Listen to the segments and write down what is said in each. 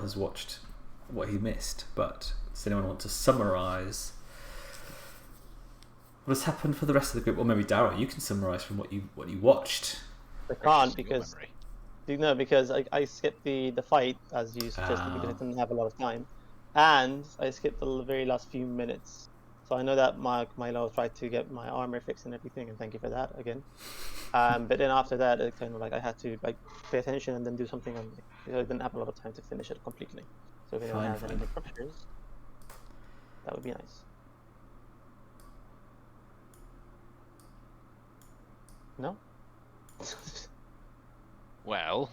has watched what he missed, but does anyone want to summarise what has happened for the rest of the group? Or maybe Daryl, you can summarise from what you watched. I can't because I skipped the fight as you suggested because I didn't have a lot of time, and I skipped the very last few minutes. So I know that Milo tried to get my armor fixed and everything, and thank you for that again. But then after that, it kind of like I had to like pay attention and then do something on it. I didn't have a lot of time to finish it completely. So if anyone has any interruptions, that would be nice. No? Well,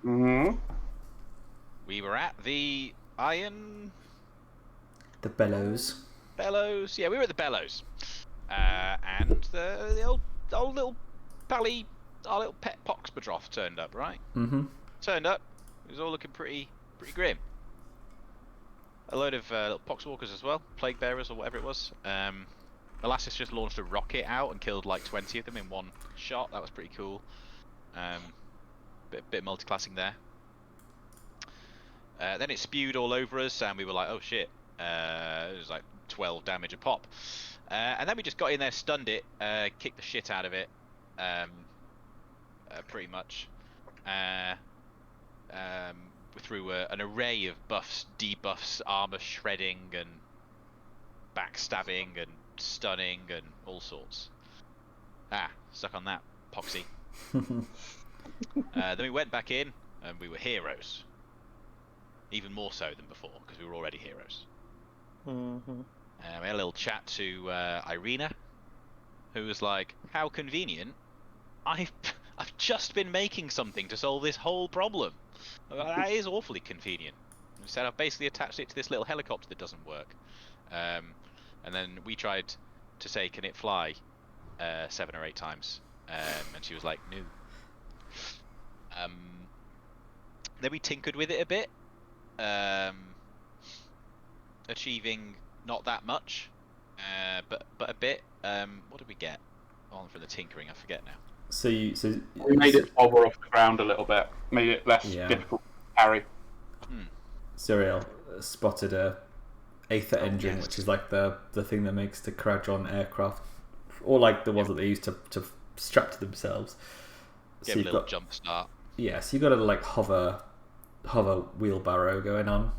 we were at the The bellows. Yeah, we were at the bellows, and the old little pally, our little pet Poxbadroth turned up, right? Turned up. It was all looking pretty grim. A load of little Poxwalkers as well, plague bearers or whatever it was. Molasses just launched a rocket out and killed like 20 of them in one shot. That was pretty cool. Bit multi-classing there. Then it spewed all over us, and we were like, "Oh shit!" It was like 12 damage a pop. And then we just got in there, stunned it, kicked the shit out of it, pretty much. Through an array of buffs, debuffs, armor shredding, and backstabbing, and stunning, and all sorts. Stuck on that, Poxy. Then we went back in, and we were heroes. Even more so than before, because we were already heroes. We had a little chat to Irina, who was like, "How convenient! I've just been making something to solve this whole problem. That is awfully convenient." We said, "I've basically attached it to this little helicopter that doesn't work." And then we tried to say, "Can it fly?" 7 or 8 times, and she was like, "No." Then we tinkered with it a bit, achieving not that much, but a bit. What did we get on for the tinkering? I forget now. So we made it hover off the ground a little bit, made it less difficult to carry. Zuriel spotted a Aether engine, which is like the thing that makes the Kharadron aircraft, or like the ones that they used to strap to themselves. Give a little jump start. Yeah, so you've got a like hover wheelbarrow going on.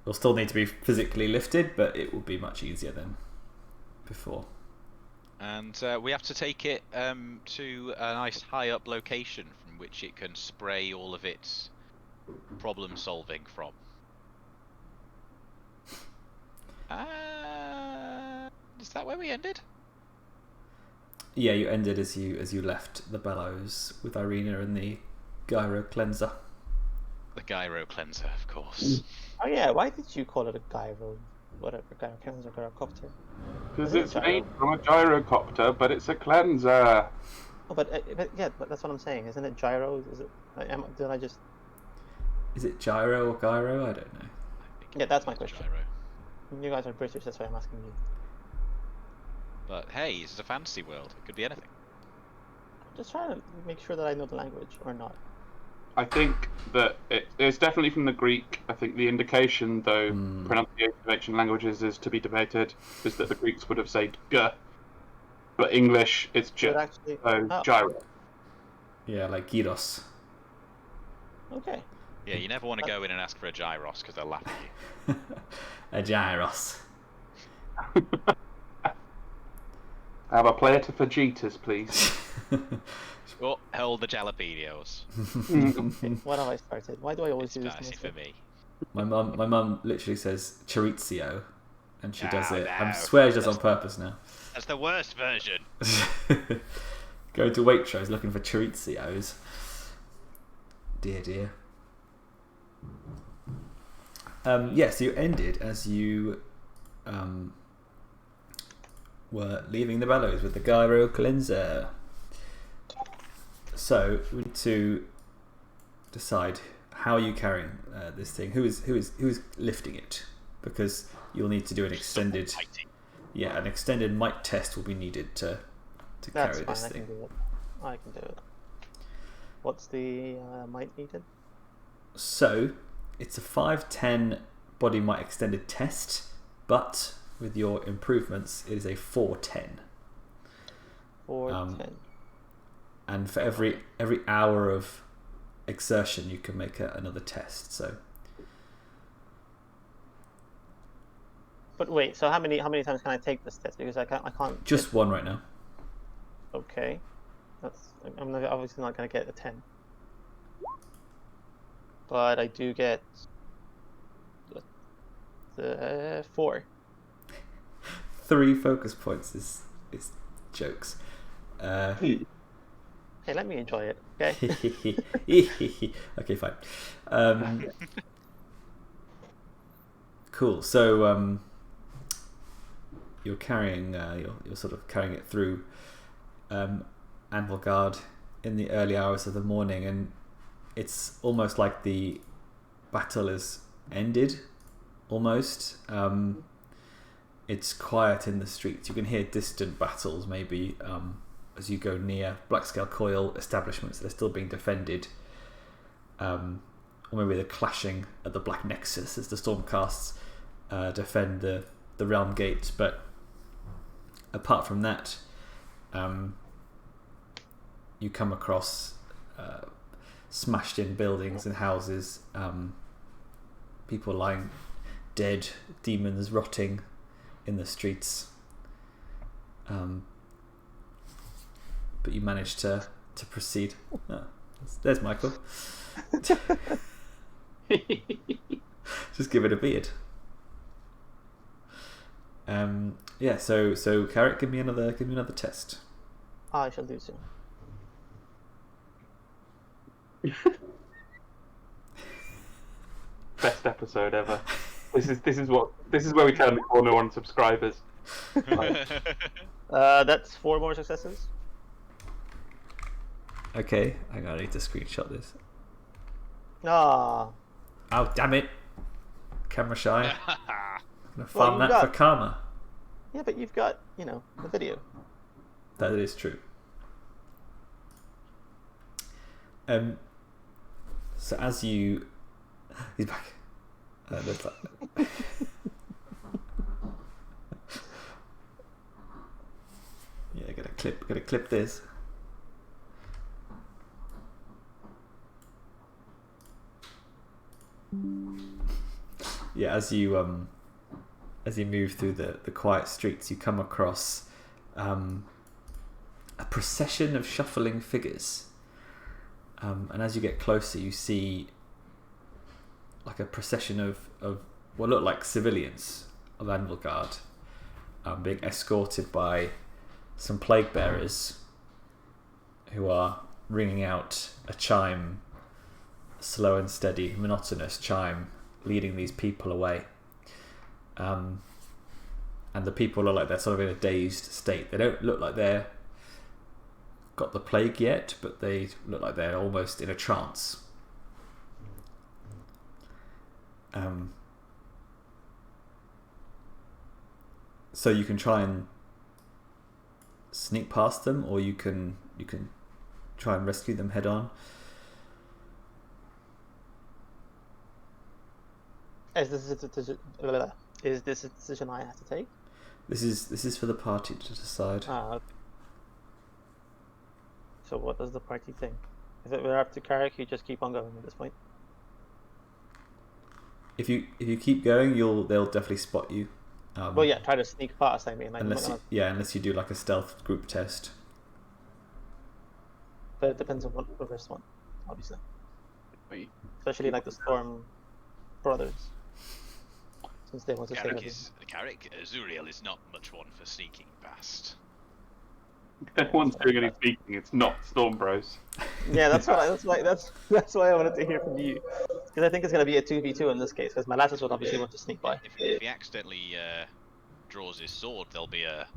It'll still need to be physically lifted, but it will be much easier than before. And we have to take it to a nice high up location from which it can spray all of its problem solving from. Is that where we ended? Yeah, you ended as you left the bellows with Irina and the gyrocleanser. The gyrocleanser, of course. Oh yeah, why did you call it a gyrocleanser, gyrocopter? Because it's made from a gyrocopter, but it's a cleanser. Oh, but that's what I'm saying. Isn't it gyro? Is it gyro or gyro? I don't know. Yeah, that's my question. Gyro. You guys are British, that's why I'm asking you. But hey, it's a fantasy world. It could be anything. I'm just trying to make sure that I know the language or not. I think that it's definitely from the Greek. I think the indication, though, pronunciation of ancient languages is to be debated, is that the Greeks would have said g, but English it's j. So gyro. Yeah, like gyros. Okay. Yeah, you never want to go in and ask for a gyros because they'll laugh at you. A gyros. I have a plate of fajitas, please. Oh, hold the jalapenos. What have I started? Why do I always do this? Spicy for me. My mum literally says chorizo, and she does it. I swear she does it on purpose now. That's the worst version. Going to Waitrose looking for chorizos. Dear. Yes, you ended as you were leaving the bellows with the gyrocleanser. So we need to decide how you're carrying this thing. Who is lifting it? Because you'll need to do an extended might test will be needed to carry this thing. I can do it. What's the might needed? So it's a 5/10 body might extended test, but with your improvements, it is a 4/10. 4/10. And for every hour of exertion, you can make another test. So. But wait, so how many times can I take this test? Because I can't. Just one right now. Okay, I'm obviously not gonna get a 10. But I do get the 4. 3 focus points is jokes. Hey, let me enjoy it, okay? Okay, fine. Cool. So you're carrying, you're sort of carrying it through Anvilgard in the early hours of the morning, and it's almost like the battle is ended. Almost. It's quiet in the streets. You can hear distant battles, maybe as you go near Blackscale Coil establishments that are still being defended, or maybe the clashing at the Black Nexus as the Stormcasts defend the Realm Gates. But apart from that, you come across smashed in buildings and houses, people lying dead, demons rotting in the streets. But you manage to proceed. Oh, there's Michael. Just give it a beard. Yeah. So Carrich, give me another test. I shall do so. Best episode ever. This is where we turn the corner on subscribers. That's 4 more successes. Okay, hang on, I need to screenshot this. Ah. Oh, damn it. Camera shy. I'm going to farm Well, that for karma. Yeah, but you've got, the video. That is true. So as you... He's back. Looks like... Yeah, gotta clip this. Yeah, as you move through the quiet streets, you come across a procession of shuffling figures, and as you get closer, you see like a procession of what look like civilians of Anvilgard, being escorted by some plague bearers who are ringing out a chime, a slow and steady, monotonous chime, leading these people away. And the people are like they're sort of in a dazed state. They don't look like they're got the plague yet, but they look like they're almost in a trance. So you can try and sneak past them, or you can try and rescue them head on. Is this a decision I have to take? This is for the party to decide. Ah, okay. So what does the party think? If it were up to Carrich, you just keep on going at this point. If you keep going, they'll definitely spot you. Well, yeah, try to sneak past. I mean, unless you do like a stealth group test. But it depends on what the first one, obviously. Wait. Especially like the Storm brothers, since they want to save Carrich, Zuriel is not much one for sneaking past. If anyone's doing any speaking, it's not Storm Bros. Yeah, that's why I wanted to hear from you, because I think it's going to be a 2v2 in this case, because Molasses would obviously want to sneak by. If he accidentally draws his sword, there'll be a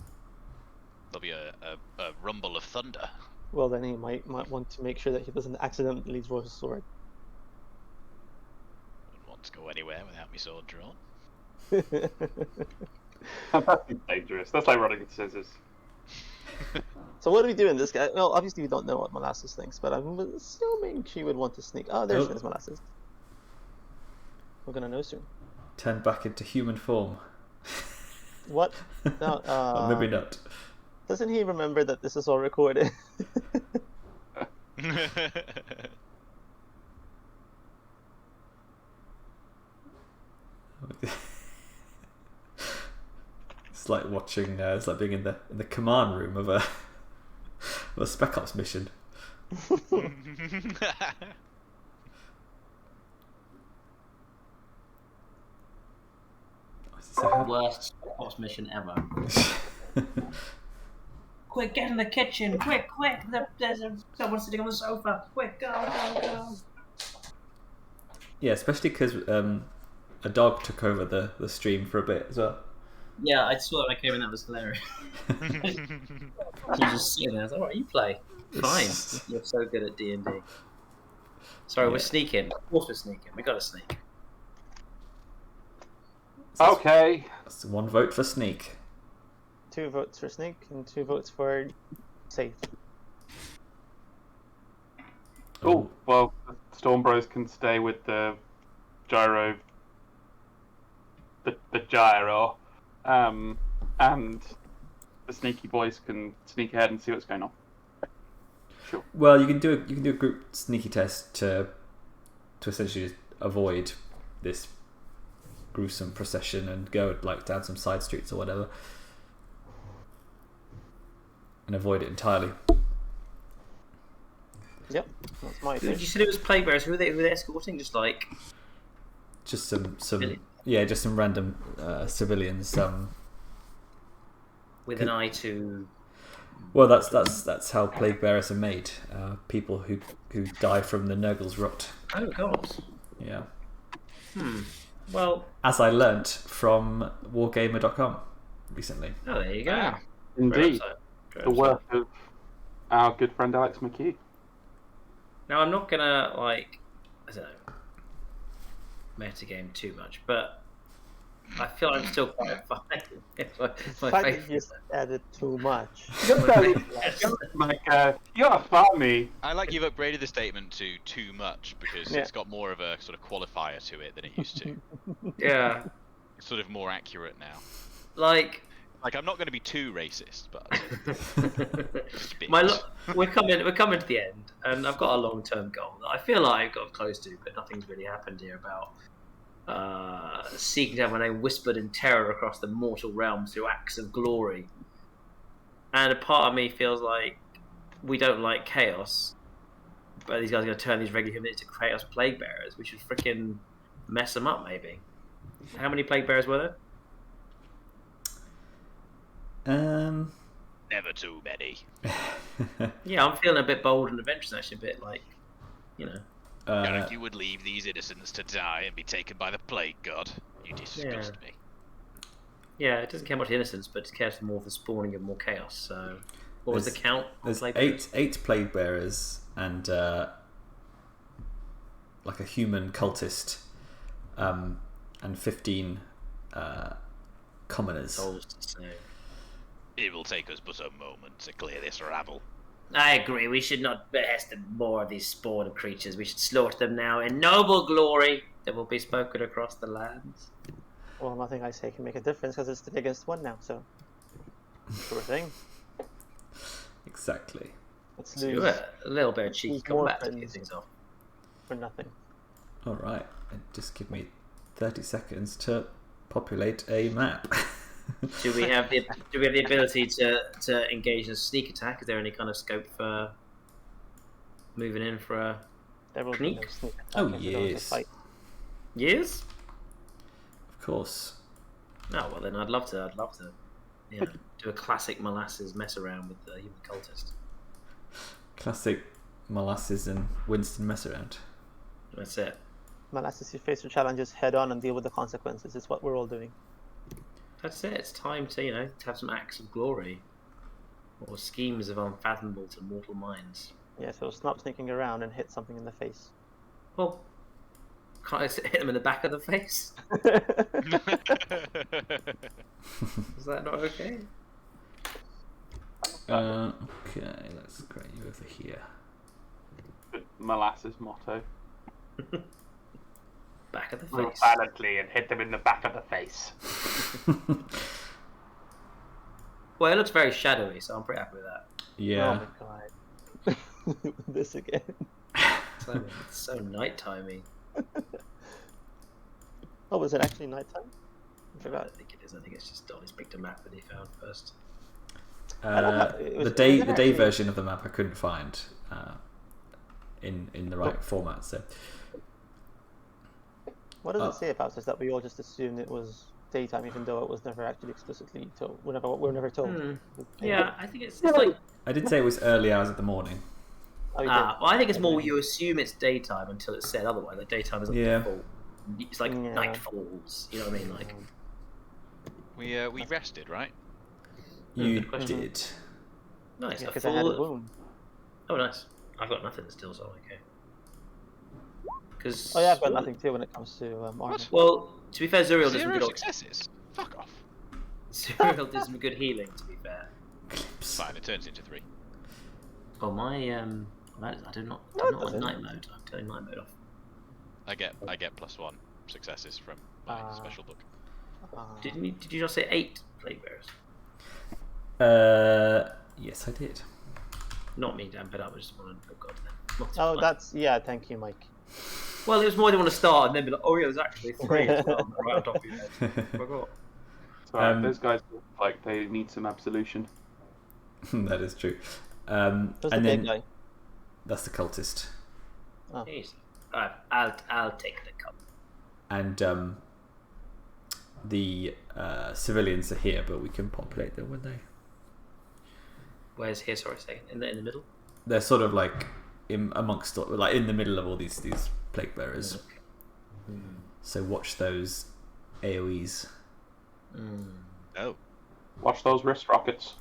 rumble of thunder. Well, then he might want to make sure that he doesn't accidentally draw his sword. Wouldn't want to go anywhere without my sword drawn. That's dangerous. That's like running with scissors. So what do we do in this guy? Well, obviously we don't know what Molasses thinks, but I'm assuming she would want to sneak. Oh, there's Molasses. We're gonna know soon. Turn back into human form. What? No. Or maybe not. Doesn't he remember that this is all recorded? It's like watching. It's like being in the command room of a Spec Ops mission. Worst Spec Ops mission ever. Quick, get in the kitchen! Quick! There's someone sitting on the sofa! Quick, go! Yeah, especially because a dog took over the stream for a bit as well. Yeah, I saw it when I came in. That was hilarious. You just sitting there. I was like, "All right, you play. Fine. You're so good at D&D." Sorry, we're sneaking. Of course, we're sneaking. We got to sneak. Okay. That's 1 vote for sneak. 2 votes for sneak and 2 votes for safe. Oh, well, the Storm Bros can stay with the gyro. The gyro. And the sneaky boys can sneak ahead and see what's going on. Sure. Well, you can do a group sneaky test to essentially just avoid this gruesome procession and go like down some side streets or whatever, and avoid it entirely. Yep, that's my You thing. said it was plague bearers. Who were they escorting? Just some Civilians. Yeah, just some random civilians. with an eye to. Well, that's how plague bearers are made. People who die from the Nurgle's rot. Oh God. Yeah. Well. As I learnt from Wargamer.com recently. Oh, there you go. Wow. Indeed. Great The website. work of our good friend Alex McHugh. Now I'm not gonna I don't know, metagame too much, but I feel I'm still quite fine. The fact that you added too much. You're funny. I like you've upgraded the statement to too much because it's got more of a sort of qualifier to it than it used to. Yeah. It's sort of more accurate now. Like I'm not going to be too racist, but just a bit. we're coming to the end, and I've got a long-term goal that I feel like I've got close to, but nothing's really happened here about seeking to have my name whispered in terror across the mortal realms through acts of glory. And a part of me feels like we don't like chaos, but these guys are going to turn these regular humans into chaos plague bearers. We should freaking mess them up, maybe. How many plague bearers were there? Never too many. Yeah, I'm feeling a bit bold and adventurous, actually, a bit like, you know. Carrich, you would leave these innocents to die and be taken by the plague god. You disgust me. Yeah, it doesn't care much for innocence, but it cares more for spawning of more chaos. So, what was the count? There's eight plague bearers and like a human cultist, and 15 commoners. Souls to say. It will take us but a moment to clear this rabble. I agree. We should not behest more of these spawned creatures. We should slaughter them now in noble glory that will be spoken across the lands. Well, nothing I say can make a difference because it's 3 against 1 now, so. Sure thing. Exactly. Let's Do lose a little bit of cheeky Lose more combat to friends. get things off. for nothing. Alright, just give me 30 seconds to populate a map. Do we have the ability to engage in a sneak attack? Is there any kind of scope for moving in for a There will be sneak? no sneak attack Oh, if we don't have to yes. fight. Years? Of course. Oh well, then I'd love to. You know, do a classic Molasses mess around with the human cultist. Classic Molasses and Winston mess around. That's it. Molasses, you face your challenges head on and deal with the consequences. It's what we're all doing. That's it. It's time to to have some acts of glory, or schemes of unfathomable to mortal minds. Yeah, so stop sneaking around and hit something in the face. Well, can't I hit them in the back of the face? Is that not okay? Okay, let's get you over here. Molasses motto. Back of the Move face. violently and hit them in the back of the face. Well, it looks very shadowy, so I'm pretty happy with that. Yeah. Oh my god. This again. It's so nightimey. Oh, was it actually nighttime? I I forgot. don't think it is. I think it's just Dolly's picked a map that he found first. The day version of the map I couldn't find in the right format. So what does it say about us that we all just assumed it was daytime, even though it was never actually explicitly told? We were never told. Yeah, I think it's like. I did say it was early hours of the morning. Oh, you did? Well, I think it's more you assume it's daytime until it's said otherwise. Like daytime isn't Yeah. default. It's like night falls. You know what I mean? Like We rested, right? You good question. did. nice. Yeah, a because I had a full... wound. Oh, nice. I've got nothing still, so okay. Because Oh yeah, I've got nothing too when it comes to armor. well, to be fair, Zuriel did some Zero good. successes. Fuck off. Zuriel did some good healing. To be fair. Fine, it turns into 3. Oh my I do not No, it like doesn't. night mode. I'm turning night mode off. I get +1 successes from my special book. Did you just say 8 plague bearers? Yes, I did. Not me, Dan, but I just wanted to go then. Oh, that's thank you, Mike. Well, it was more than want to start and then be like, oh yeah, there's actually 3 as well, right on top of your head. Forgot. Sorry, those guys look like they need some absolution. That is true. Who's the And big then guy? that's the cultist, Oh. Easy. Alright, I'll take the cup. and the civilians are here, but we can populate them when they. Where's here? Sorry, say in the middle. They're sort of like in amongst, like in the middle of all these plague bearers. Okay. So watch those AOE's. Oh. Watch those wrist rockets.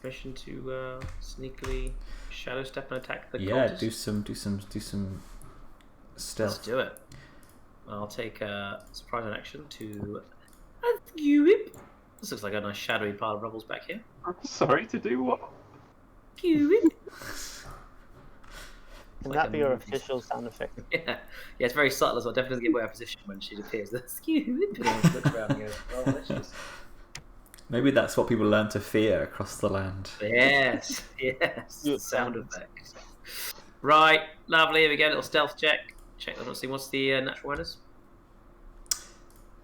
Permission to sneakily shadow step and attack the Yeah, cultist? do some stealth. Let's do it. I'll take a surprise and action to whip. This looks like a nice shadowy pile of rubbles back here. Sorry, to do what? Can like that a be your movie. official sound effect? Yeah, it's very subtle as well. Definitely doesn't give away her position when she appears. The whip. And she looks around and goes, oh, delicious. Maybe that's what people learn to fear across the land. Yes, the sound effect. Right, lovely. Here we go. Little stealth check. Check that. Let's see. What's the natural awareness?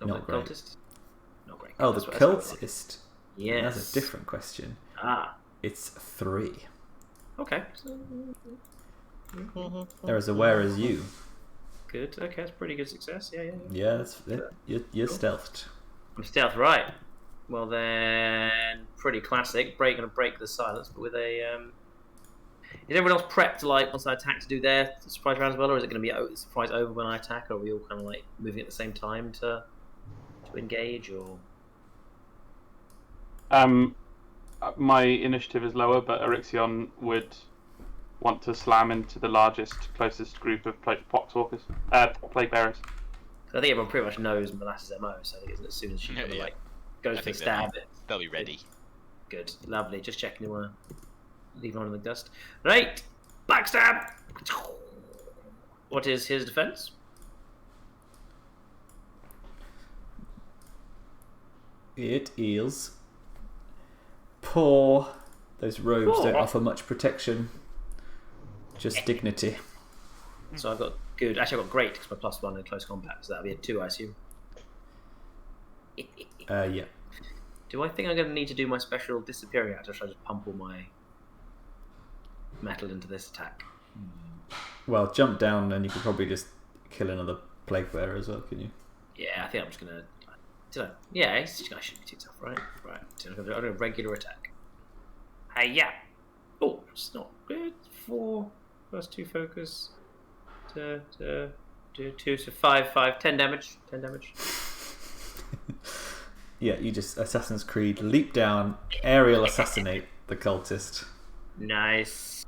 Not the great. cultist. Not great. Oh, the That's what it's cultist. Yes. That's a different question. Ah. It's 3. Okay. They're as aware as you. Good. Okay, that's pretty good success. Yeah. Yeah, that's it. You're stealthed. I'm stealth, right? Well then, pretty classic. Gonna break the silence, but with a. Is everyone else prepped to once I attack to do their surprise round as well, or is it going to be the surprise over when I attack, or are we all kind of like moving at the same time to engage, or? My initiative is lower, but Orixion would want to slam into the closest group of poxwalkers, plague bearers. I think everyone pretty much knows Molasses' MO, so I think it's as soon as she kind of goes for the stab, They'll be ready. Good, lovely. Just checking you want to leave on in the dust. Right, backstab. What is his defense? It is poor. Those robes don't offer much protection. Just dignity. So I've got good. Actually, I've got great because my +1 in close combat, so that'll be a 2, I assume. Yeah. Do I think I'm going to need to do my special disappearing act, or should I just pump all my metal into this attack? Well, jump down and you could probably just kill another plague bearer as well, can you? Yeah, I think I'm just going to... Yeah, I shouldn't be too tough, right? Right, so I'm going to do a regular attack. Hey-ya! Oh, it's not good. 4 plus 2 focus. 2, so 5, 10 damage. 10 damage. Yeah, you just Assassin's Creed leap down, aerial assassinate the cultist. Nice.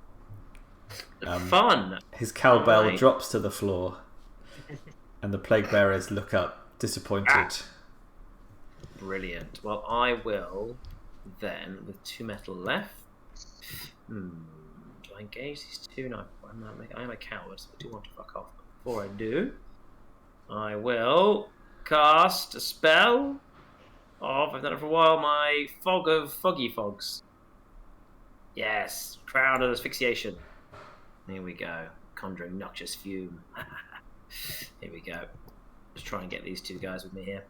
Fun! His cowbell Right. drops to the floor, and the plague bearers look up, disappointed. Brilliant. Well, I will then, with 2 metal left. Do I engage these 2? No, I am a coward, so I do want to fuck off. But before I do, I will cast a spell of, I've done it for a while, my Fog of Foggy Fogs. Yes, Crown of Asphyxiation. Here we go. Conjuring Noxious Fume. Here we go. Let's try and get these two guys with me here.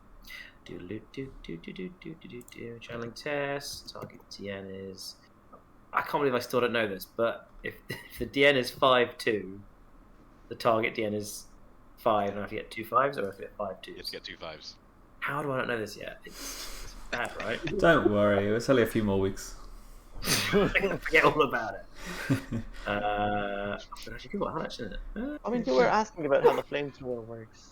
Channeling test. Target DN is... I can't believe I still don't know this, but if the DN is 5/2, the target DN is 5, and I have to get 2 5s, or I have to get 5 2s? You have to get 2 5s. How do I not know this yet? It's bad, right? Don't worry, it's only a few more weeks. I'm gonna forget all about it. But actually, good one, how much is it? I mean, you were asking about how the flamethrower works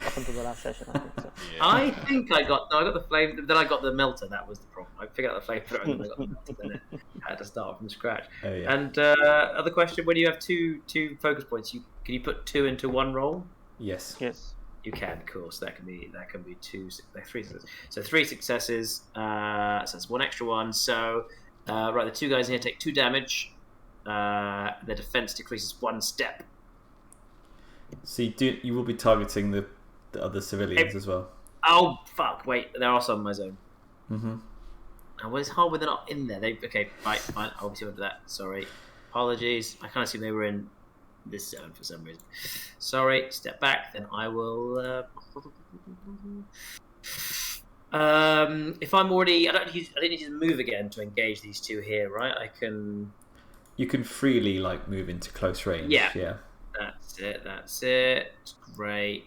up until the last session, I think so. Yeah. I think I got the flame. Then I got the melter. That was the problem. I figured out the flamethrower, and then I got the melter. Then I had to start from scratch. Oh, yeah. And other question: when you have two focus points, can you put 2 into 1 roll? Yes. Yes. You can, of course. That can be 3 successes. So 3 successes. So that's 1 extra one. So right, the 2 guys in here take 2 damage. Their defense decreases 1 step. So you will be targeting the other civilians as well. Oh fuck! Wait, they're also in my zone. Mm-hmm. And what is hard when they're not in there? Okay, fine. I'll obviously do that. Sorry, apologies. I kind of assume they were in this zone for some reason. Sorry. Step back. Then I will. If I'm already, I don't need to move again to engage these 2 here, right? I can. You can freely move into close range. Yeah. That's it. Great.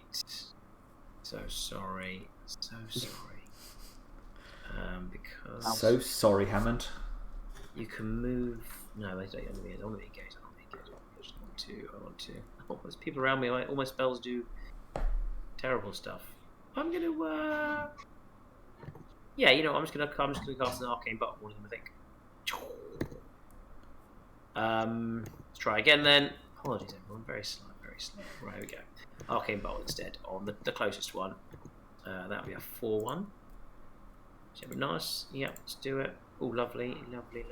So sorry. Because... So sorry, Hammond. You can move... No, I don't want to be engaged. I want to... Oh, there's people around me. All my spells do terrible stuff. I'm going to... Yeah, you know, I'm just going to cast an arcane button on him, I think. Let's try again then. Apologies, everyone. Very slow. Right, here we go. Arcane Bolt instead on the closest one. That'll be a 4/1. So nice. Yep, let's do it. Oh, lovely. Lovely.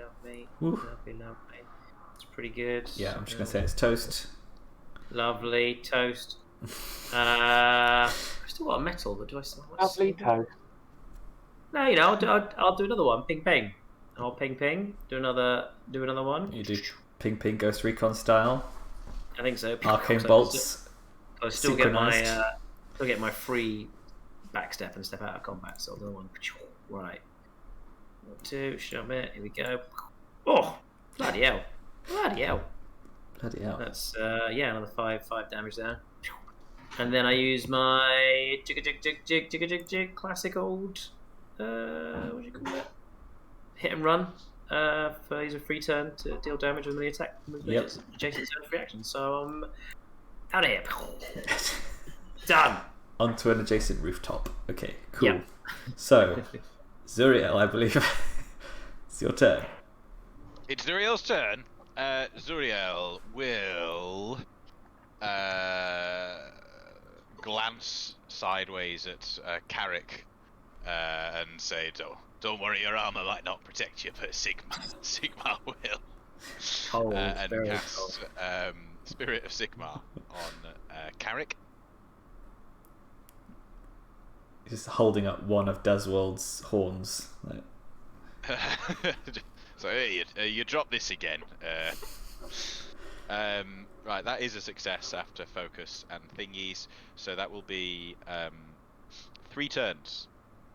It's pretty good. Yeah, I'm just going to say it's toast. Lovely. Toast. I've still got a metal, but do I still have Lovely toast. No, you know, I'll do another one. Ping, ping. I'll ping, ping. Do another one. You do ping, ping, Ghost Recon style. I think so. Arcane bolts. I still get my free backstep and step out of combat. So another one. Right. 2. Shove it. Here we go. Oh, bloody hell! That's another 5 damage there. And then I use my jig classic old what do you call it? Hit and run. For use a free turn to deal damage with an attack with adjacent zone reaction. So out of here. Done. Onto an adjacent rooftop. Okay, cool. Yep. So, Zuriel, I believe it's your turn. It's Zuriel's turn. Zuriel will glance sideways at Carrich and say, "Don't worry, your armor might not protect you, but Sigmar will." And cast Spirit of Sigmar on Carrich. Just holding up one of Deswold's horns. So you drop this again. Right, that is a success after focus and thingies. So that will be 3 turns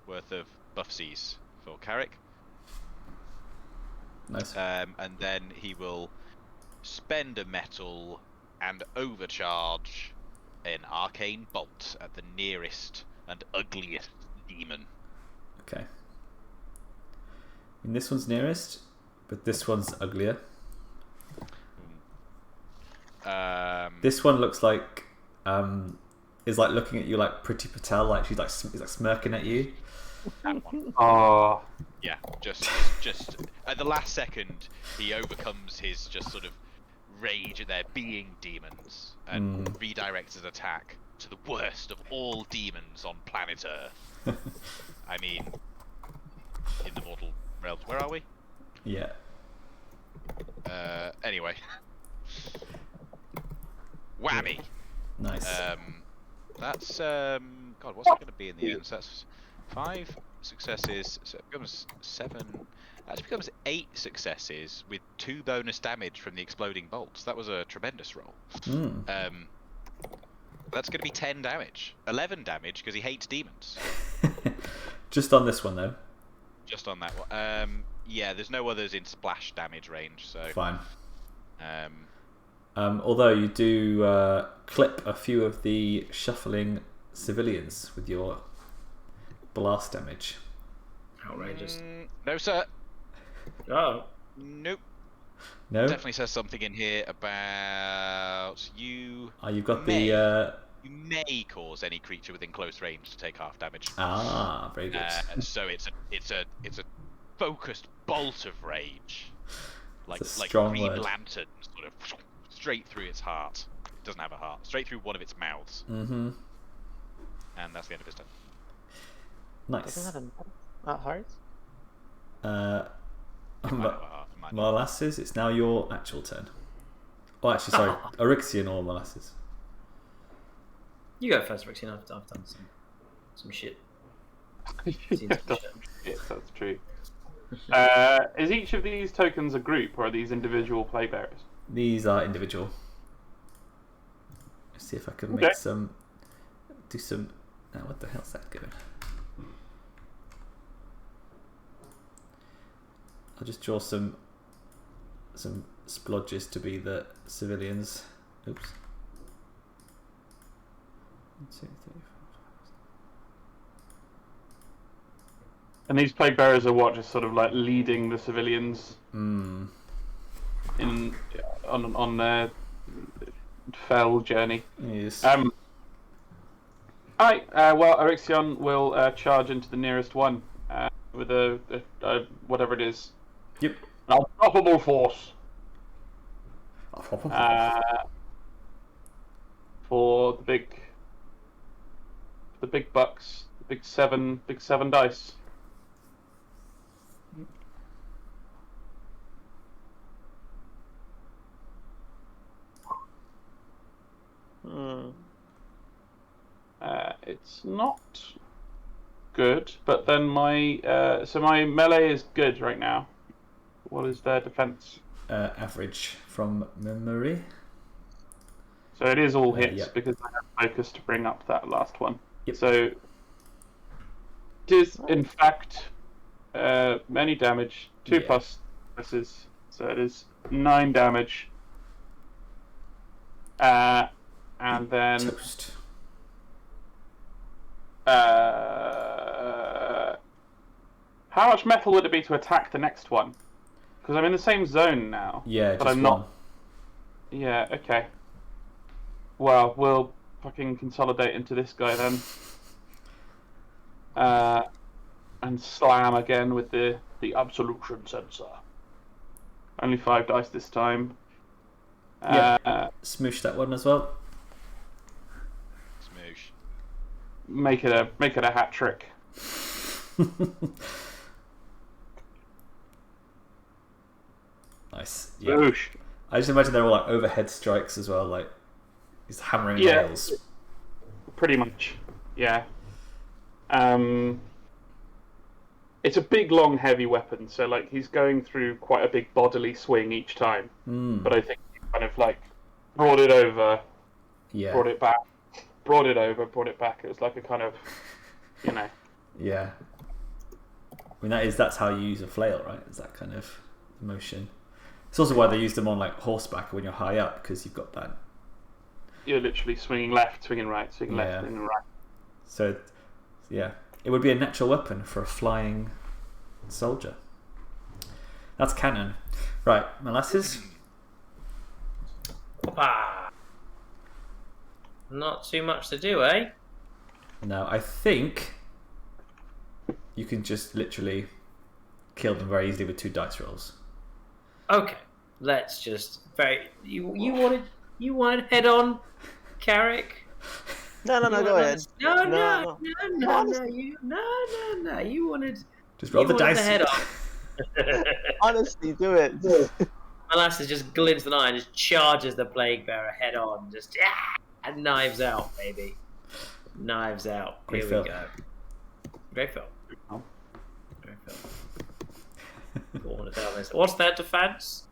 worth of buffsies for Carrich. Nice. And then he will spend a metal and overcharge an arcane bolt at the nearest and ugliest demon. Okay. And this one's nearest, but this one's uglier. This one looks like is looking at you like Priti Patel, like she's like smirking at you. That one. Oh. Yeah, just at the last second, he overcomes his just sort of rage at there being demons and redirects his attack to the worst of all demons on planet Earth. I mean, in the mortal realms. Where are we? Yeah. Anyway. Whammy. Nice. That's God. What's that going to be in the end? So that's 5 successes. So it becomes 7. Actually becomes 8 successes with 2 bonus damage from the exploding bolts. That was a tremendous roll. That's going to be 10 damage. 11 damage because he hates demons. Just on this one though. Just on that one. Yeah, there's no others in splash damage range, so fine. Although you do clip a few of the shuffling civilians with your blast damage. Outrageous. No, sir. Oh. Nope. No. Definitely says something in here about you. You've got the. You may cause any creature within close range to take half damage. Ah, very good. So it's a focused bolt of rage, like Green word. Lantern, sort of straight through its heart. It doesn't have a heart. Straight through one of its mouths. Mm-hmm. And that's the end of his turn. Nice. Doesn't have a heart? Molasses, it's now your actual turn. Oh, actually, sorry. Orixion or Molasses? You go first, Orixion. I've done some shit. That's true. Is each of these tokens a group, or are these individual plague bearers? These are individual. Let's see if I can make some. Do some. Now, what the hell's that doing? I'll just draw some splodges to be the civilians. Oops. 1, 2, 3, 4, 5. And these plague bearers are what, just sort of like leading the civilians on their fell journey. Yes. Alright, well, Orixion will charge into the nearest one with a whatever it is. Yep. An unstoppable force. For the big bucks, the big seven dice. It's not good, but then my melee is good right now. What is their defense? Average from memory. So it is all hits yep. because I have focus to bring up that last one. Yep. So it is in fact many damage, 2 plus pluses. So it is 9 damage. And then Toast. How much metal would it be to attack the next one? Because I'm in the same zone now. Yeah, but just I'm one. not. Yeah, okay. Well, we'll fucking consolidate into this guy then. And slam again with the absolution sensor. Only 5 dice this time. Smoosh that one as well. Smoosh. Make it a hat trick. Nice. Yeah. Smoosh. I just imagine they're all like overhead strikes as well, like he's hammering nails. Pretty much. Yeah. It's a big, long, heavy weapon, so like he's going through quite a big bodily swing each time. But I think he kind of like brought it over, brought it back, brought it over, brought it back. It was like a kind of, you know. Yeah. I mean that's how you use a flail, right? Is that kind of motion. It's also why they use them on like horseback when you're high up, because you've got that. You're literally swinging left, swinging right, swinging left, swinging right. So, yeah, it would be a natural weapon for a flying soldier. That's canon. Right, Molasses? Opa. Not too much to do, eh? No, I think you can just literally kill them very easily with 2 dice rolls. Okay, let's just you wanted head on, Carrich? No, go ahead. No. You wanted just roll the dice. The head on. Honestly, do it. Molasses just glints an eye and just charges the plague bearer head on, just and knives out, baby. Knives out. Great Here film. we go. Great film. Oh. Great film. What's their defense?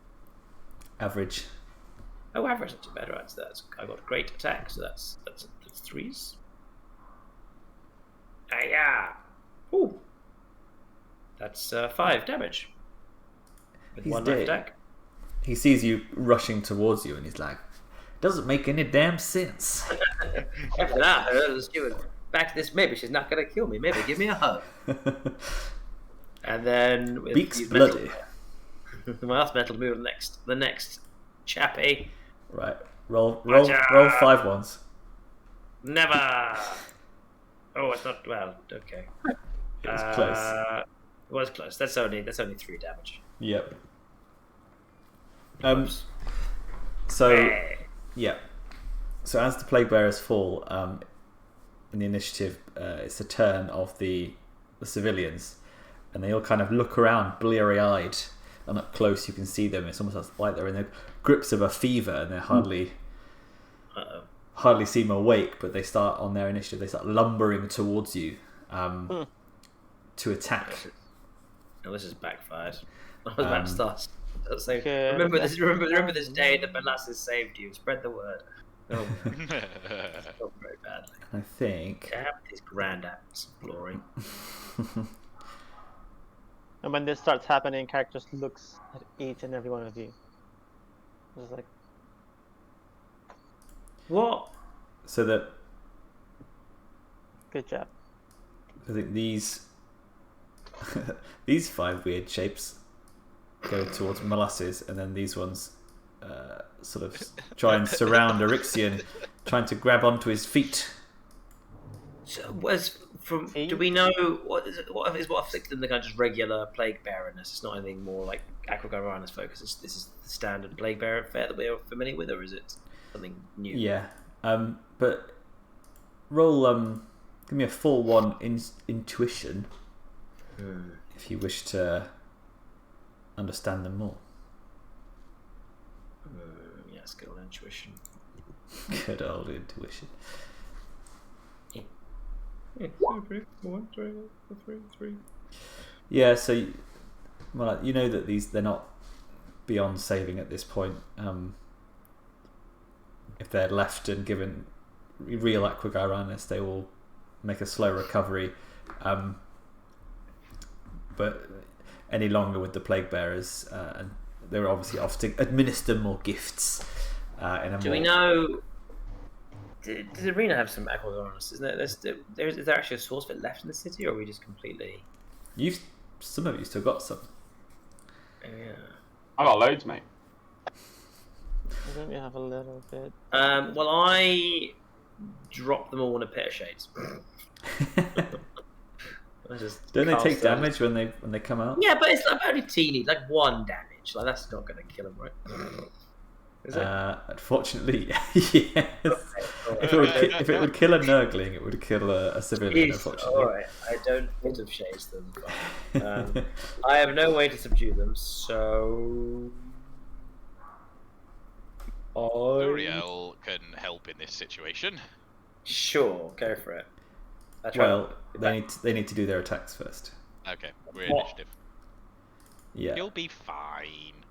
Average. Oh, average not too bad, right? So I got great attack, so that's 3s. Yeah. Ooh. That's 5 damage. With He's 1 dead. knife attack. He sees you rushing towards you, and he's like, "Doesn't make any damn sense." Back to this. Maybe she's not gonna kill me. Maybe give me a hug. And then with Beaks bloody. My last mental move. The next chappy. Right. Roll 5 ones. Never. Oh, it's not well. Okay. It was close. It was close. That's only 3 damage. Yep. So yeah. So as the plague bearers fall, in the initiative, it's the turn of the civilians, and they all kind of look around, bleary-eyed, and up close you can see them. It's almost like they're in the grips of a fever, and they hardly seem awake. But they start on their initiative. They start lumbering towards you to attack. No, this is backfired. I was about to start. Say, Okay. remember this day that Molasses saved you. Spread the word. Oh, not very badly. I think. Damn these grand acts of glory. And when this starts happening, character just looks at each and every one of you. Just like, What? So that good job. I think these 5 weird shapes go towards Molasses, and then these ones sort of try and surround Orixion, trying to grab onto his feet. So, do we know what afflicted them? The kind of just regular plague bearerness. It's not anything more like Aquagarana's focus. This is the standard plague bearer affair that we're familiar with, or is it something new? Yeah, but roll. Give me a full 1 intuition if you wish to understand them more. Yes, good old intuition. Good old intuition. Yeah, so you know that they're not beyond saving at this point. If they're left and given real Aquagarana's, they will make a slow recovery. But any longer with the plague bearers, and they were obviously off to administer more gifts. Do we know? Does Arena have some Aquagarana's? Is there actually a source of it left in the city, or are we just completely? Some of you still got some. Yeah. I got loads, mate. I think we have a little bit. Well, I dropped them all in a pit of shades. Don't they take damage when they come out? Yeah, but it's like only teeny, like 1 damage. Like that's not going to kill them, right? Is it? Unfortunately, yes. If it would kill a Nurgling, it would kill a civilian. Unfortunately, alright. I don't want to chase them. But, I have no way to subdue them, so Zuriel can help in this situation. Sure, go for it. Well, they need to do their attacks first. Okay, we're initiative. Yeah. You'll be fine.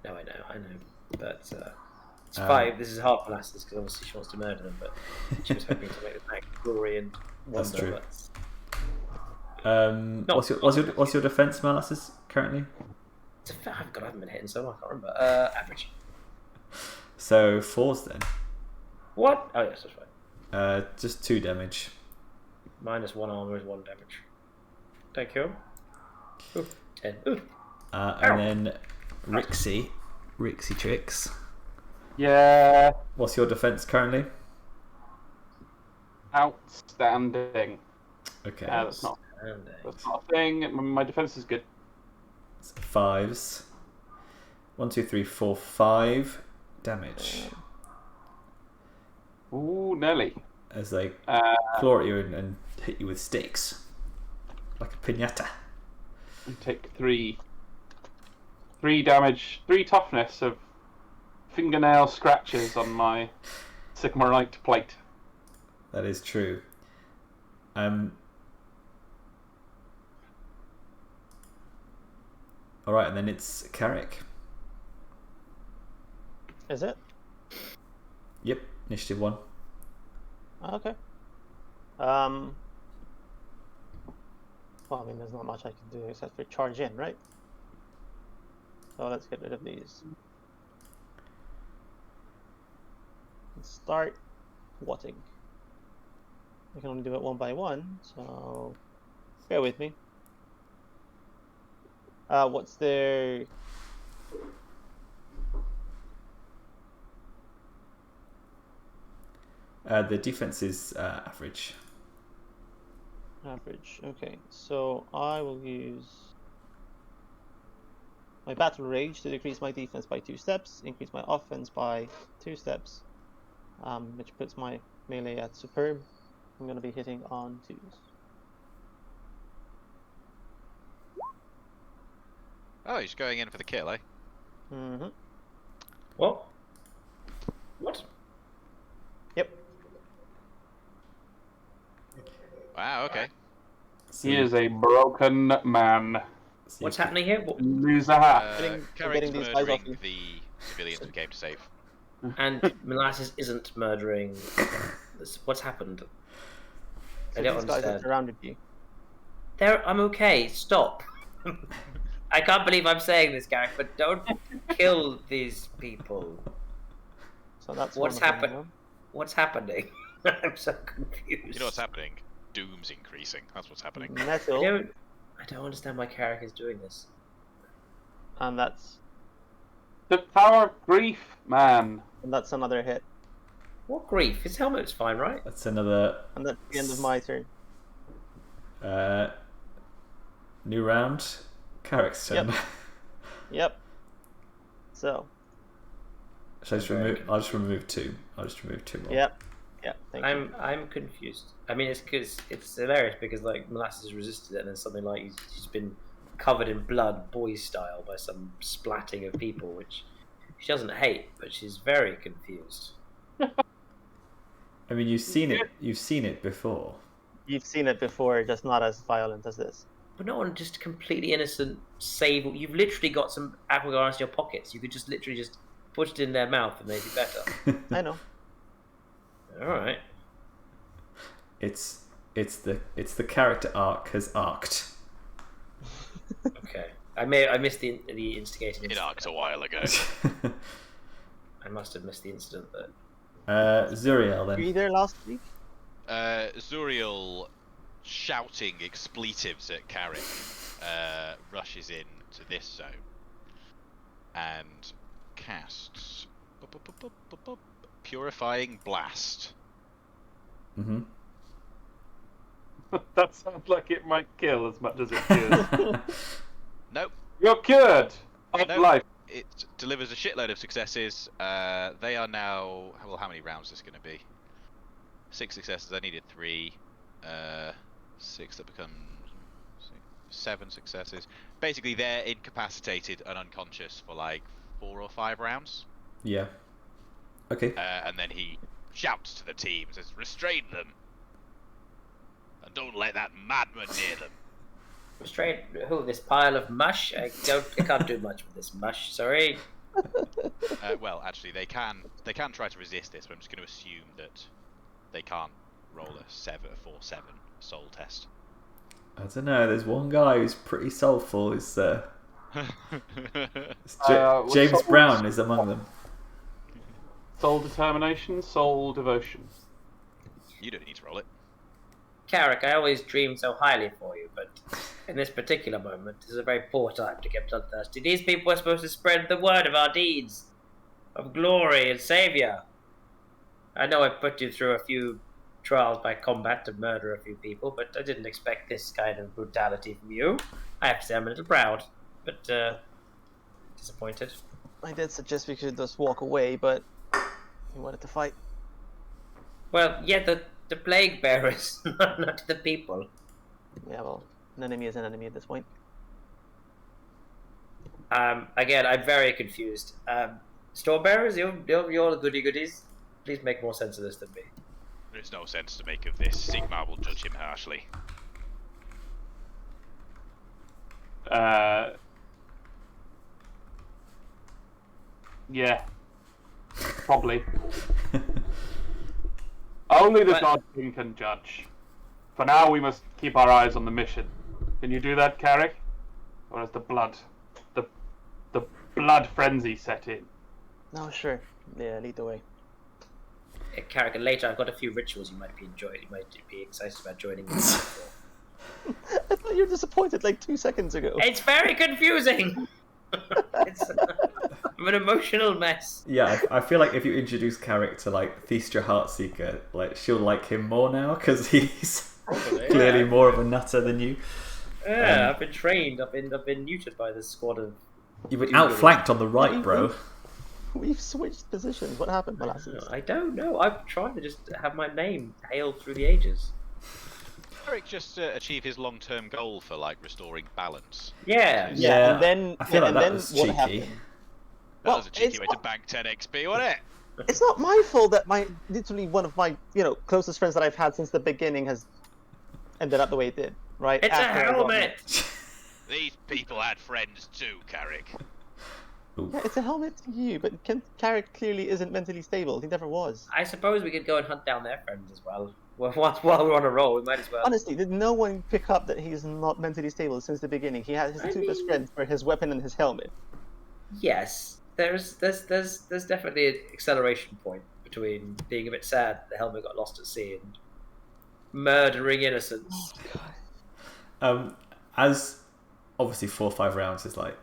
No, I know. But it's 5. This is half Molasses because obviously she wants to murder them, but she was hoping to make them back glory and wonder. That's true. But... What's your defense, Molasses, currently? I haven't been hitting so much. I can't remember. Average. So 4s then. What? Oh yes, that's right. Just 2 damage. -1 armor is 1 damage. Thank you. Ooh, 10. Ooh. And then Rixie Tricks. Yeah. What's your defense currently? Outstanding. Okay. That's not a thing. My defense is good. It's 5s. 1, 2, 3, 4, 5 damage. Ooh, Nelly. As they claw at you and hit you with sticks. Like a piñata. You take 3 damage, 3 toughness of fingernail scratches on my Sigmar plate. That is true. All right, and then it's Carrich. Is it? Yep, initiative 1. Okay. Well, I mean, there's not much I can do except for charge in, right? So let's get rid of these. And start swatting. I can only do it one by one, so bear with me. What's their... The defense is average. Average, okay. So I will use my Battle Rage to decrease my defense by 2 steps, increase my offense by 2 steps, which puts my melee at superb. I'm going to be hitting on 2s. Oh, he's going in for the kill, eh? Mm-hmm. What? Yep. Wow, okay. So, He is a broken man. so What's you- happening here? Lose a hat. Getting Carrick's these guys off murdering you. the civilians we came to save. And Molasses isn't murdering. What's happened? So I don't these guys have understand. surrounded you. I'm okay. Stop. I can't believe I'm saying this, Gareth, but don't kill these people. So that's What's one of them, happened? you know? What's happening? I'm so confused. You know what's happening? Doom's increasing. That's what's happening. Metal, I don't understand why Carrich is doing this. and that's The power of grief, man. another hit. What grief? His helmet's fine, right? That's another And that's the end of my turn. new round. Carrick's turn. Yep. Yep. So, Shall I just remove? I'll just remove 2. I'll just remove 2 more. yep. Yep, thank you. I'm confused. I mean, it's hilarious because like Molasses resisted it, and then something like he's been covered in blood, boy style, by some splatting of people, which she doesn't hate, but she's very confused. I mean, you've seen it. You've seen it before. You've seen it before, just not as violent as this. But not on just completely innocent save. You've literally got some aquagarns in your pockets. You could just literally just put it in their mouth and they'd be better. I know. All right. It's the character arc has arced. Okay. I missed the instigating. It arced a while ago. I must have missed the incident, but Zuriel Were you then. there last week? Zuriel shouting expletives at Carrich rushes in to this zone and casts Purifying Blast. Mm-hmm. That sounds like it might kill as much as it cures. Nope. You're cured of Nope. life. It delivers a shitload of successes. They are now... Well, how many rounds is this going to be? 6 successes. I needed 3. 6, that becomes 7 successes. Basically, they're incapacitated and unconscious for like 4 or 5 rounds. Yeah. Okay. And then he shouts to the team, says, "Restrain them! And don't let that madman near them!" restrain who? This pile of mush? I can't do much with this mush. Sorry. Well, actually, they can try to resist this, but I'm just going to assume that they can't roll a 4/7 soul test. I don't know. There's one guy who's pretty soulful. It's James soul- Brown is among them. Soul determination, soul devotion. You don't need to roll it. Carrich, I always dreamed so highly for you, but in this particular moment, this is a very poor time to get bloodthirsty. These people are supposed to spread the word of our deeds, of glory and saviour. I know I put you through a few trials by combat to murder a few people, but I didn't expect this kind of brutality from you. I have to say I'm a little proud, but disappointed. I did suggest we could just walk away, but he wanted to fight. Well, yeah, the plague bearers, not the people. Yeah, well, an enemy is an enemy at this point. Again, I'm very confused. Stormbearers, you're the goody goodies. Please make more sense of this than me. There is no sense to make of this. Sigmar will judge him harshly. Yeah. Probably. Only the God King can judge. For now, we must keep our eyes on the mission. Can you do that, Carrich? Or has the blood frenzy set in? No, sure. Yeah, lead the way. Carrich, later I've got a few rituals you might be enjoying. You might be excited about joining me. I thought you were disappointed like 2 seconds ago. It's very confusing. I'm an emotional mess. Yeah, I feel like if you introduce Carrich to like Feast Your Heartseeker, like she'll like him more now because he's clearly more of a nutter than you. Yeah, I've been trained. I've been neutered by this squad of. You've been outflanked on the right, bro. We've switched positions. What happened, Molasses? I don't know. I've tried to just have my name hailed through the ages. Carrich just achieved his long-term goal for like restoring balance. Yeah. And then I feel like and that then was what cheeky. happened? That was a cheeky way to bank 10 XP, wasn't it? It's not my fault that literally one of my closest friends that I've had since the beginning has ended up the way it did. Right? It's After a I got helmet. These people had friends too, Carrich. Yeah, it's a helmet to you, but Carrich clearly isn't mentally stable. He never was. I suppose we could go and hunt down their friends as well. While we're on a roll, we might as well. Honestly, did no one pick up that he's not mentally stable since the beginning? He had his two best friends for his weapon and his helmet. Yes, there's definitely an acceleration point between being a bit sad that the helmet got lost at sea and murdering innocents. As obviously 4 or 5 rounds is like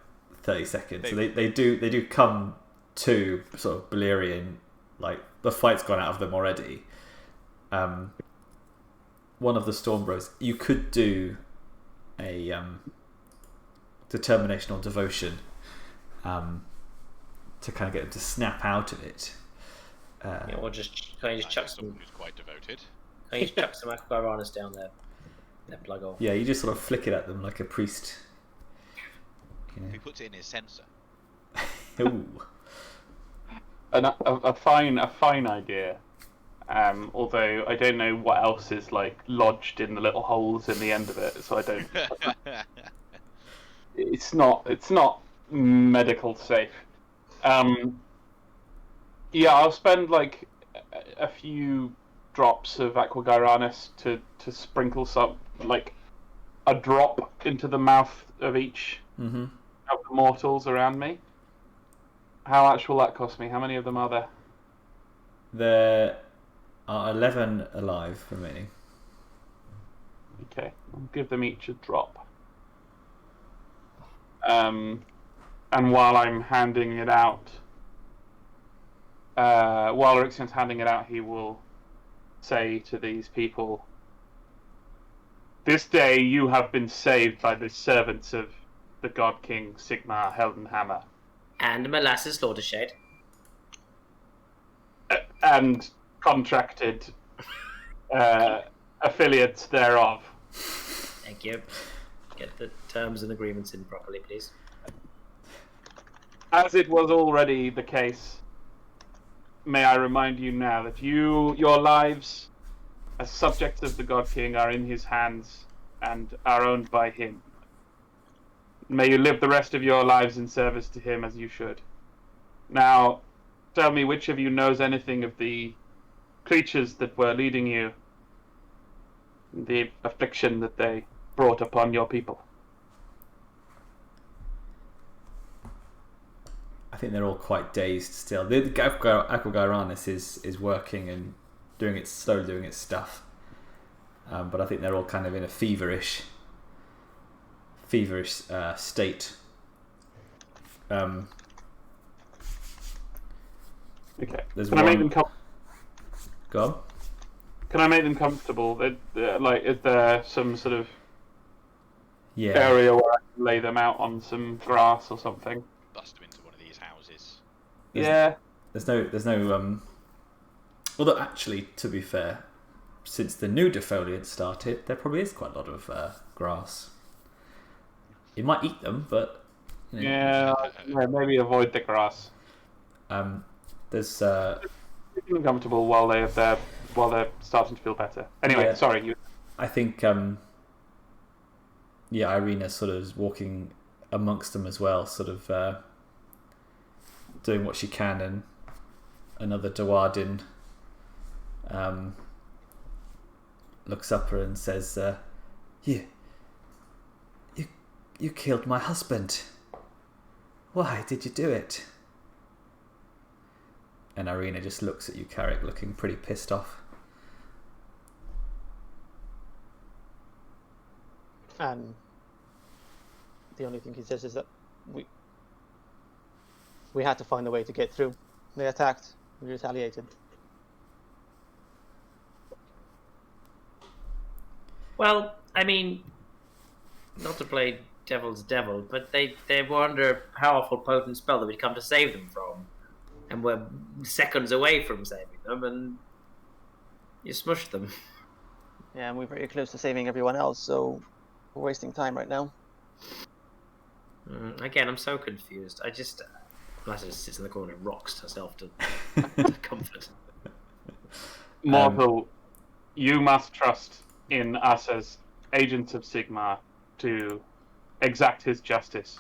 30 seconds, so they do come to sort of Balerian, like the fight's gone out of them already. One of the Storm Bros, you could do a determination or devotion to kind of get them to snap out of it. Or just can I just chuck some? Who's quite devoted. Can you just chuck some Aquaranas down their plug hole? Yeah, you just sort of flick it at them like a priest. He puts it in his sensor. Ooh. A fine idea. Although I don't know what else is like lodged in the little holes in the end of it, so I don't. It's not medical safe. Yeah, I'll spend like a few drops of Aqua Gyranis to sprinkle some, like a drop into the mouth of each of the mortals around me. How much will that cost me? How many of them are there? There are 11 alive remaining. Okay, I'll give them each a drop. And while I'm handing it out, while Orixion's handing it out, he will say to these people, "This day you have been saved by the servants of the God King Sigmar Heldenhammer. And Molasses Slaughtershade. And contracted affiliates thereof." Thank you. Get the terms and agreements in properly, please. As it was already the case, may I remind you now that your lives as subjects of the God King are in his hands and are owned by him. May you live the rest of your lives in service to him as you should. Now, tell me which of you knows anything of the creatures that were leading you, the affliction that they brought upon your people. I think they're all quite dazed still. The Aqua Gyranis is working and slowly doing its stuff. But I think they're all kind of in a feverish state. Okay. There's Can I make one- them Go on. Can I make them comfortable? Like, is there some sort of Yeah. area where I can lay them out on some grass or something? Bust them into one of these houses. There's no. Although actually, to be fair, since the new defoliant started, there probably is quite a lot of grass. You might eat them, but Yeah, maybe avoid the grass. There's uncomfortable while they're starting to feel better. Anyway, Yeah. sorry. You... I think Irina sort of is walking amongst them as well, sort of doing what she can, and another Dawadin looks up at her and says, You killed my husband. Why did you do it? And Irina just looks at you, Carrich, looking pretty pissed off. And the only thing he says is that we had to find a way to get through. They attacked. We retaliated. Well, I mean, not to play devil's devil, but they were under a powerful, potent spell that we'd come to save them from, and we're seconds away from saving them, and you smushed them. Yeah, and we're very close to saving everyone else, so we're wasting time right now. Again, I'm so confused. Molasses just sits in the corner and rocks herself to comfort. Mortal, you must trust in us as agents of Sigmar to exact his justice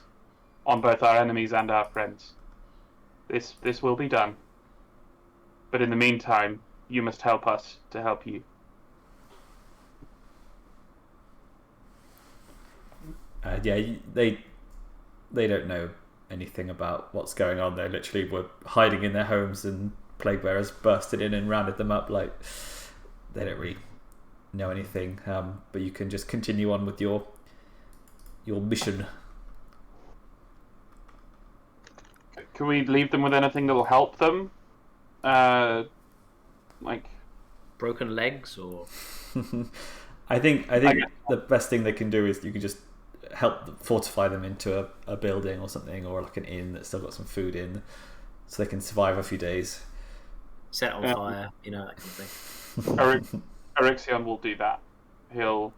on both our enemies and our friends. This will be done. But in the meantime, you must help us to help you. They don't know anything about what's going on. They literally were hiding in their homes, and plague bearers bursted in and rounded them up. Like, they don't really know anything. But you can just continue on with your mission. Can we leave them with anything that will help them? Like broken legs, or I think the best thing they can do is you can just help fortify them into a building or something, or like an inn that's still got some food in, so they can survive a few days. Set on fire, that kind of thing. Orixion will do that. He'll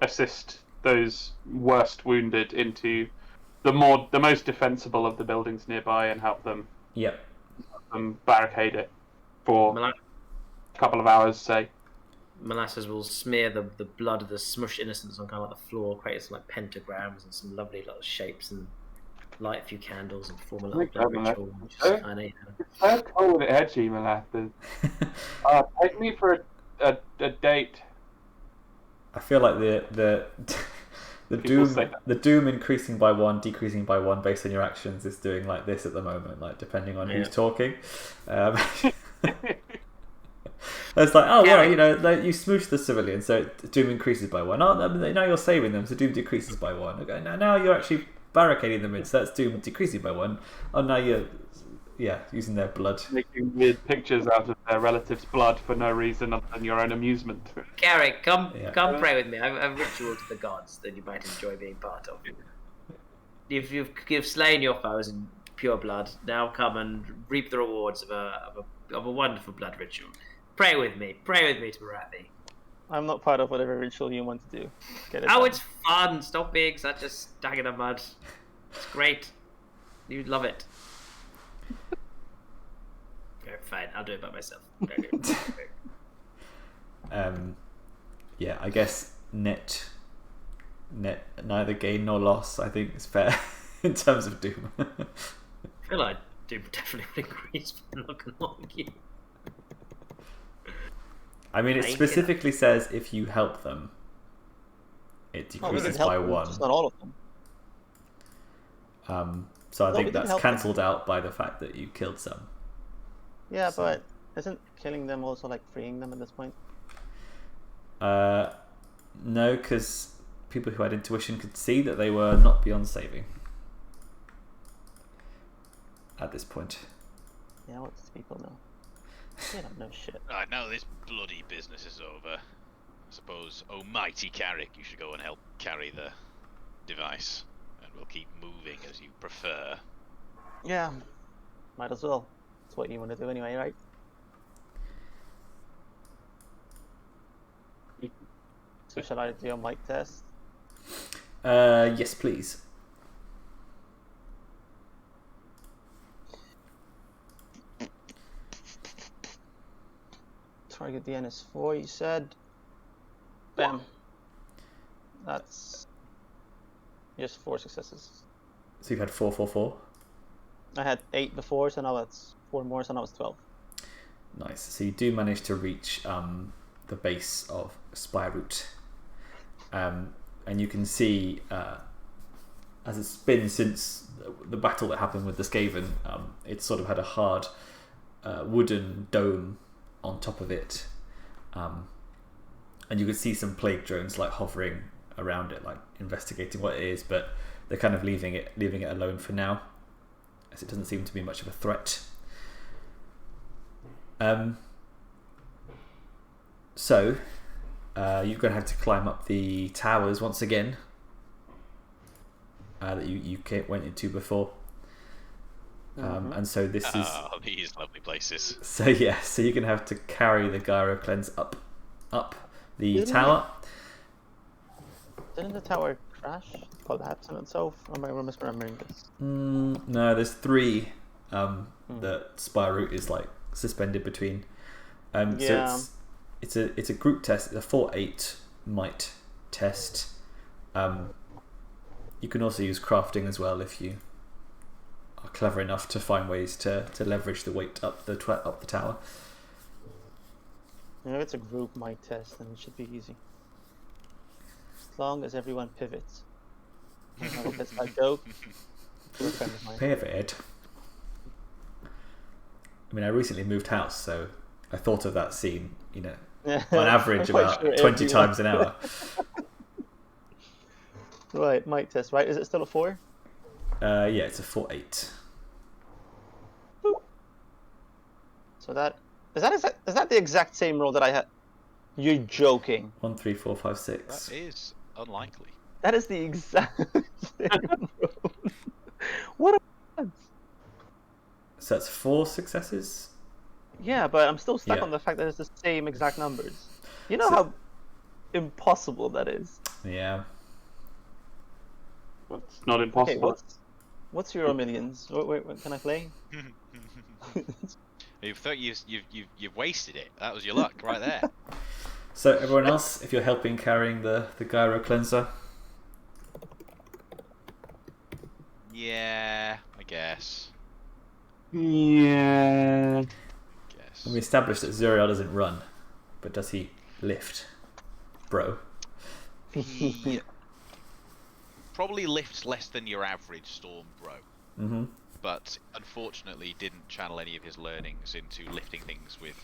assist those worst wounded into the most defensible of the buildings nearby and help them. Yep. Barricade it for a couple of hours, say. Molasses will smear the blood of the smushed innocents on kind of like the floor, create some like pentagrams and some lovely little shapes, and light a few candles and perform a little blood ritual. Which is kind of, It's so cold and edgy, Molasses. Take me for a date. I feel like the doom increasing by 1, decreasing by 1 based on your actions is doing like this at the moment, like depending on who's talking. It's like, oh well, you smoosh the civilians, so doom increases by 1. Oh, now you're saving them, so doom decreases by 1. Okay, now you're actually barricading them in, so that's doom decreasing by 1. Oh, now you're using their blood, making weird pictures out of their relatives' blood for no reason other than your own amusement. Carrich, come pray with me. I have a ritual to the gods that you might enjoy being part of. If you've slain your foes in pure blood, now come and reap the rewards of a wonderful blood ritual. Pray with me to Marathi. I'm not part of whatever ritual you want to do. It's fun. Stop being such a stag in the mud. It's great. You'd love it. Okay, fine, I'll do it by myself. I guess net neither gain nor loss, I think, is fair in terms of doom. I feel like doom definitely would increase, but I'm not gonna argue. I mean, it specifically says if you help them, it decreases by 1. Just not all of them. So I think that's cancelled out by the fact that you killed some. Yeah, but isn't killing them also like freeing them at this point? No, because people who had intuition could see that they were not beyond saving at this point. Yeah, what does people know? They don't know shit. Right, now this bloody business is over. I suppose, almighty Carrich, you should go and help carry the device. And we'll keep moving as you prefer. Yeah, might as well. That's what you want to do anyway, right? So shall I do a mic test? Yes, please. target DN is 4, you said. Bam. That's just 4 successes. So you've had 4, 4, 4? I had 8 before, so now that's 4 more, so now it's 12. Nice. So you do manage to reach the base of Spireroot. And you can see, as it's been since the battle that happened with the Skaven, it's sort of had a hard wooden dome on top of it. And you can see some plague drones like hovering around it, like investigating what it is, but they're kind of leaving it alone for now, as it doesn't seem to be much of a threat. So you're going to have to climb up the towers once again that you went into before. And so this is... these lovely places. So yeah, so you're going to have to carry the gyrocleanser up the tower. Didn't the tower crash? Collapse on itself? Or am I misremembering this? No, there's 3 that Spireroot is like suspended between. So it's a group test. It's a 4/8 might test. You can also use crafting as well if you are clever enough to find ways to leverage the weight up the tower. If it's a group might test, then it should be easy. As long as everyone pivots. That's my joke. Pivot. I mean, I recently moved house, so I thought of that scene, on average about 20 times an hour. Right, might test, right? Is it still a 4? Yeah, it's a 4/8. So is that the exact same roll that I had? You're joking. 1, 3, 4, 5, 6. That is unlikely. That is the exact same roll. What a... So that's 4 successes? Yeah, but I'm still stuck Yeah. on the fact that it's the same exact numbers. You know how impossible that is? Yeah. It's not impossible. Okay, what's your millions? Wait, can I play? You've wasted it. That was your luck right there. So everyone else, if you're helping carrying the gyrocleanser. Yeah, I guess. Yeah. And we established that Zuriel doesn't run, but does he lift, bro? He probably lifts less than your average storm bro. But unfortunately didn't channel any of his learnings into lifting things with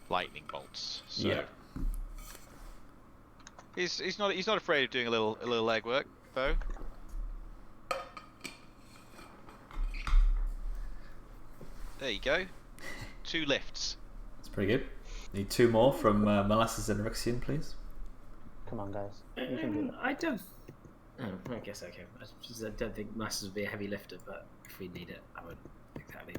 lightning bolts. So Yeah. he's not afraid of doing a little legwork though. There you go. 2 lifts. That's pretty good. Need 2 more from Molasses and Orixion, please. Come on, guys. You can do that. I don't. I guess okay. I don't think Molasses would be a heavy lifter, but if we need it, I would think that'd be.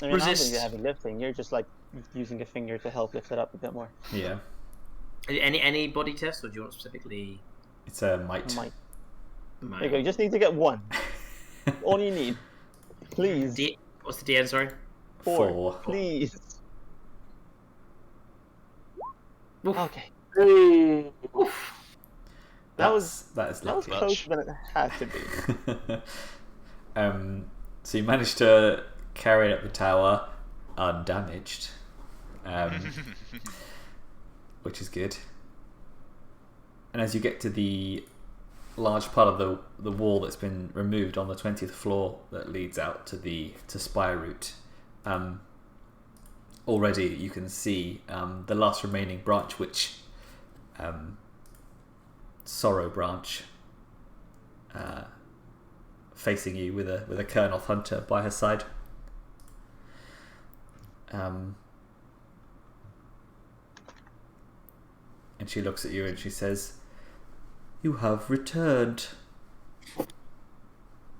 I mean, Resist. I don't think you're heavy lifting. You're just like using a finger to help lift it up a bit more. Yeah. Any body test, or do you want specifically? It's a might. There you go. You just need to get 1. All you need. Please. What's the DN? Sorry. 4. Please. Oof. Okay. Oof. That was lucky. closer than it had to be. So you managed to carry up the tower undamaged, which is good. And as you get to the large part of the wall that's been removed on the 20th floor that leads out to Spireroot, already you can see the last remaining branch, which Sorrow branch, facing you with a Kernoth hunter by her side. And she looks at you and she says, "You have returned.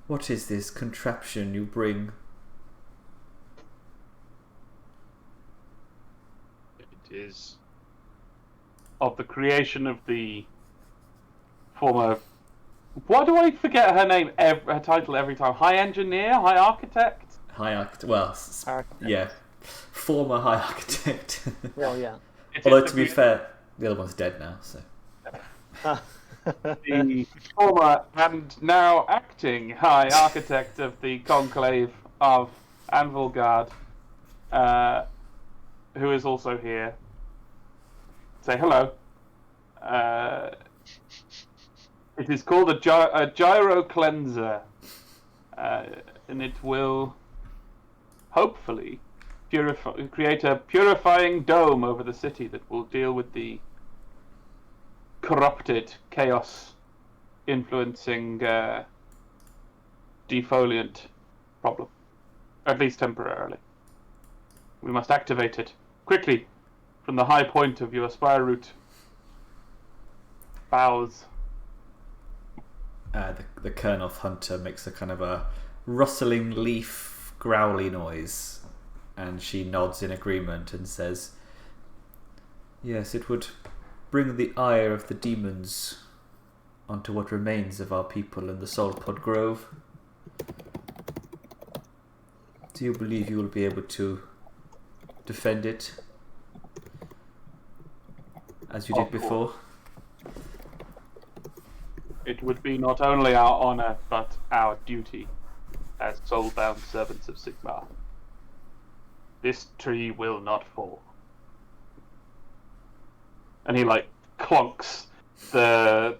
What is this contraption you bring?" It is of the creation of the former... Why do I forget her name, her title every time? High Engineer? High Architect? High Architect. Well, Architect. yeah, former High Architect. Well, yeah. Although to be fair, the other one's dead now. So the former and now acting High Architect of the Conclave of Anvilgard, who is also here. Say hello. It is called a gyrocleanser, and it will hopefully create a purifying dome over the city that will deal with the corrupted chaos influencing defoliant problem, at least temporarily. We must activate it quickly from the high point of your Spireroot boughs. The Kernoth hunter makes a kind of a rustling leaf growly noise, and she nods in agreement and says, "Yes, it would bring the ire of the demons onto what remains of our people in the Soulpod Grove. Do you believe you will be able to defend it as you did before?" It would be not only our honor, but our duty as soulbound servants of Sigmar. This tree will not fall. And he clonks the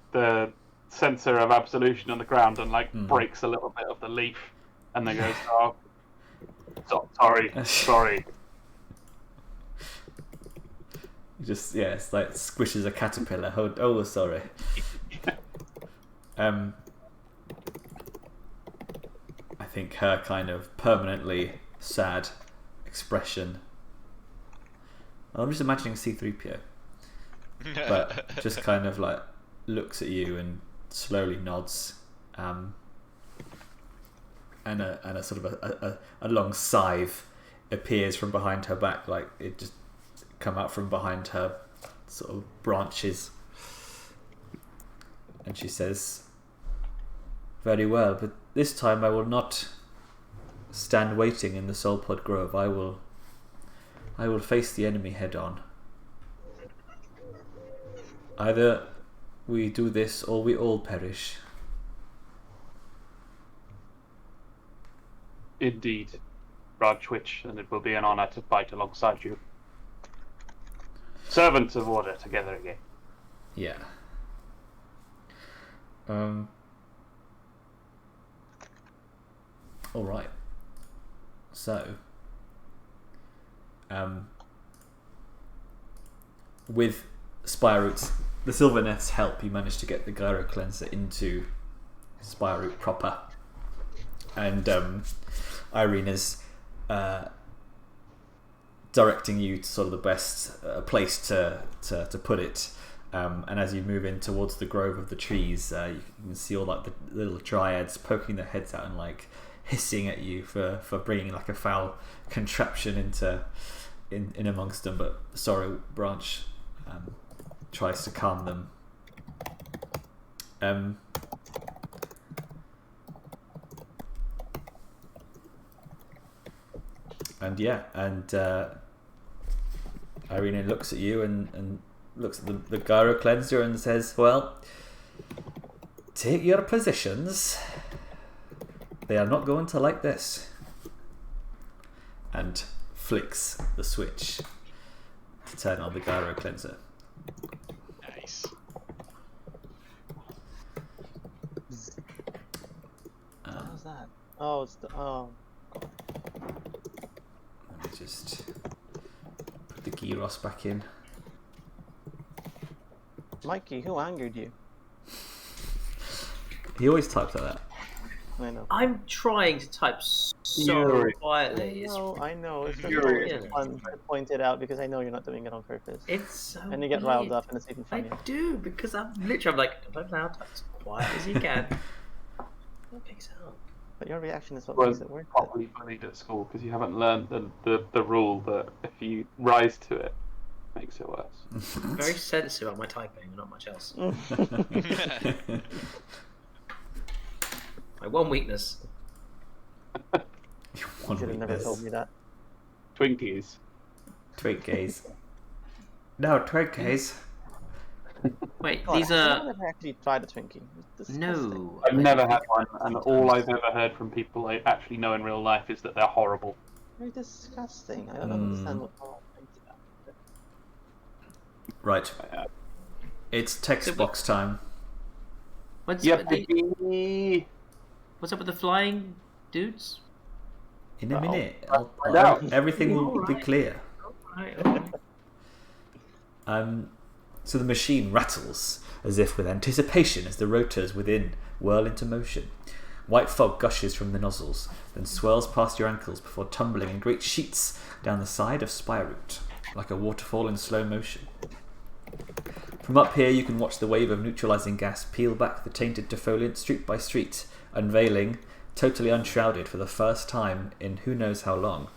censer of absolution on the ground and breaks a little bit of the leaf, and then goes, "Oh, sorry." He just it's like squishes a caterpillar. Oh, sorry. I think her kind of permanently sad expression. I'm just imagining C-3PO, but just kind of looks at you and slowly nods, and a sort of a long scythe appears from behind her back, like it just come out from behind her sort of branches, and she says, "Very well, but this time I will not stand waiting in the Soulpod Grove. I will face the enemy head on. Either we do this or we all perish." Indeed, Branch Witch, and it will be an honor to fight alongside you. Servants of order together again. Yeah. All right. So, with Spireroot's, the Sylvaneth's help, you managed to get the gyrocleanser into Spireroot proper, and Irina's directing you to sort of the best place to put it. And as you move in towards the grove of the trees, you can see all the little dryads poking their heads out and hissing at you for bringing a foul contraption in amongst them. But sorry, Branch tries to calm them. Irina looks at you and looks at the gyrocleanser and says, "Well, take your positions. They are not going to like this." And flicks the switch to turn on the gyrocleanser. Nice. What was that? Oh, it's the Let me just put the gyros back in. Mikey, who angered you? He always types like that. I know. I'm trying to type so quietly. I know. It's just Furious. fun to point it out because I know you're not doing it on purpose. It's so And you get weird. riled up and it's even I funnier. do, because I'm like, don't loud, as quiet as you can. That makes sound. But your reaction is what Was makes it worth it. properly bullied at school because you haven't learned the rule that if you rise to it, it makes it worse. I'm very sensitive about my typing, not much else. My one weakness. You should have never told me that. Twinkies. Twinkies. No, Twinkies. Wait, God, these I've are never actually tried a Twinkie. It's disgusting. no. I've never had one, and all I've ever heard from people I actually know in real life is that they're horrible. They're disgusting. I don't understand what all thinks about it. Right. It's text box time. What's Yep. what's up with the flying dudes? In a minute, out. everything will be Alright. clear. Alright. So the machine rattles as if with anticipation as the rotors within whirl into motion. White fog gushes from the nozzles, then swirls past your ankles before tumbling in great sheets down the side of Spireroot, like a waterfall in slow motion. From up here you can watch the wave of neutralizing gas peel back the tainted defoliant street by street, unveiling, totally unshrouded for the first time in who knows how long,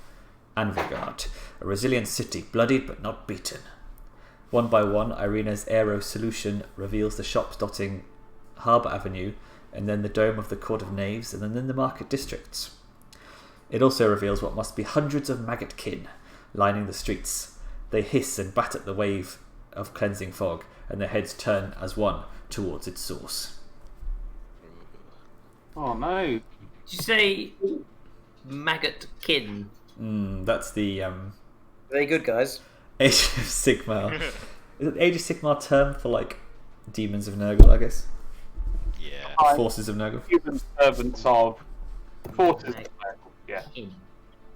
Anvilgard, a resilient city, bloodied but not beaten. One by one, Irina's aero solution reveals the shops dotting Harbour Avenue, and then the dome of the Court of Knaves, and then the market districts. It also reveals what must be hundreds of maggot kin lining the streets. They hiss and bat at the wave of cleansing fog, and their heads turn as one towards its source. Oh no! Did you say maggot kin? That's the Very good, guys. Age of Sigmar. Is it the Age of Sigmar term for like demons of Nurgle, I guess? Yeah. Forces of Nurgle. Human servants of forces. Yeah.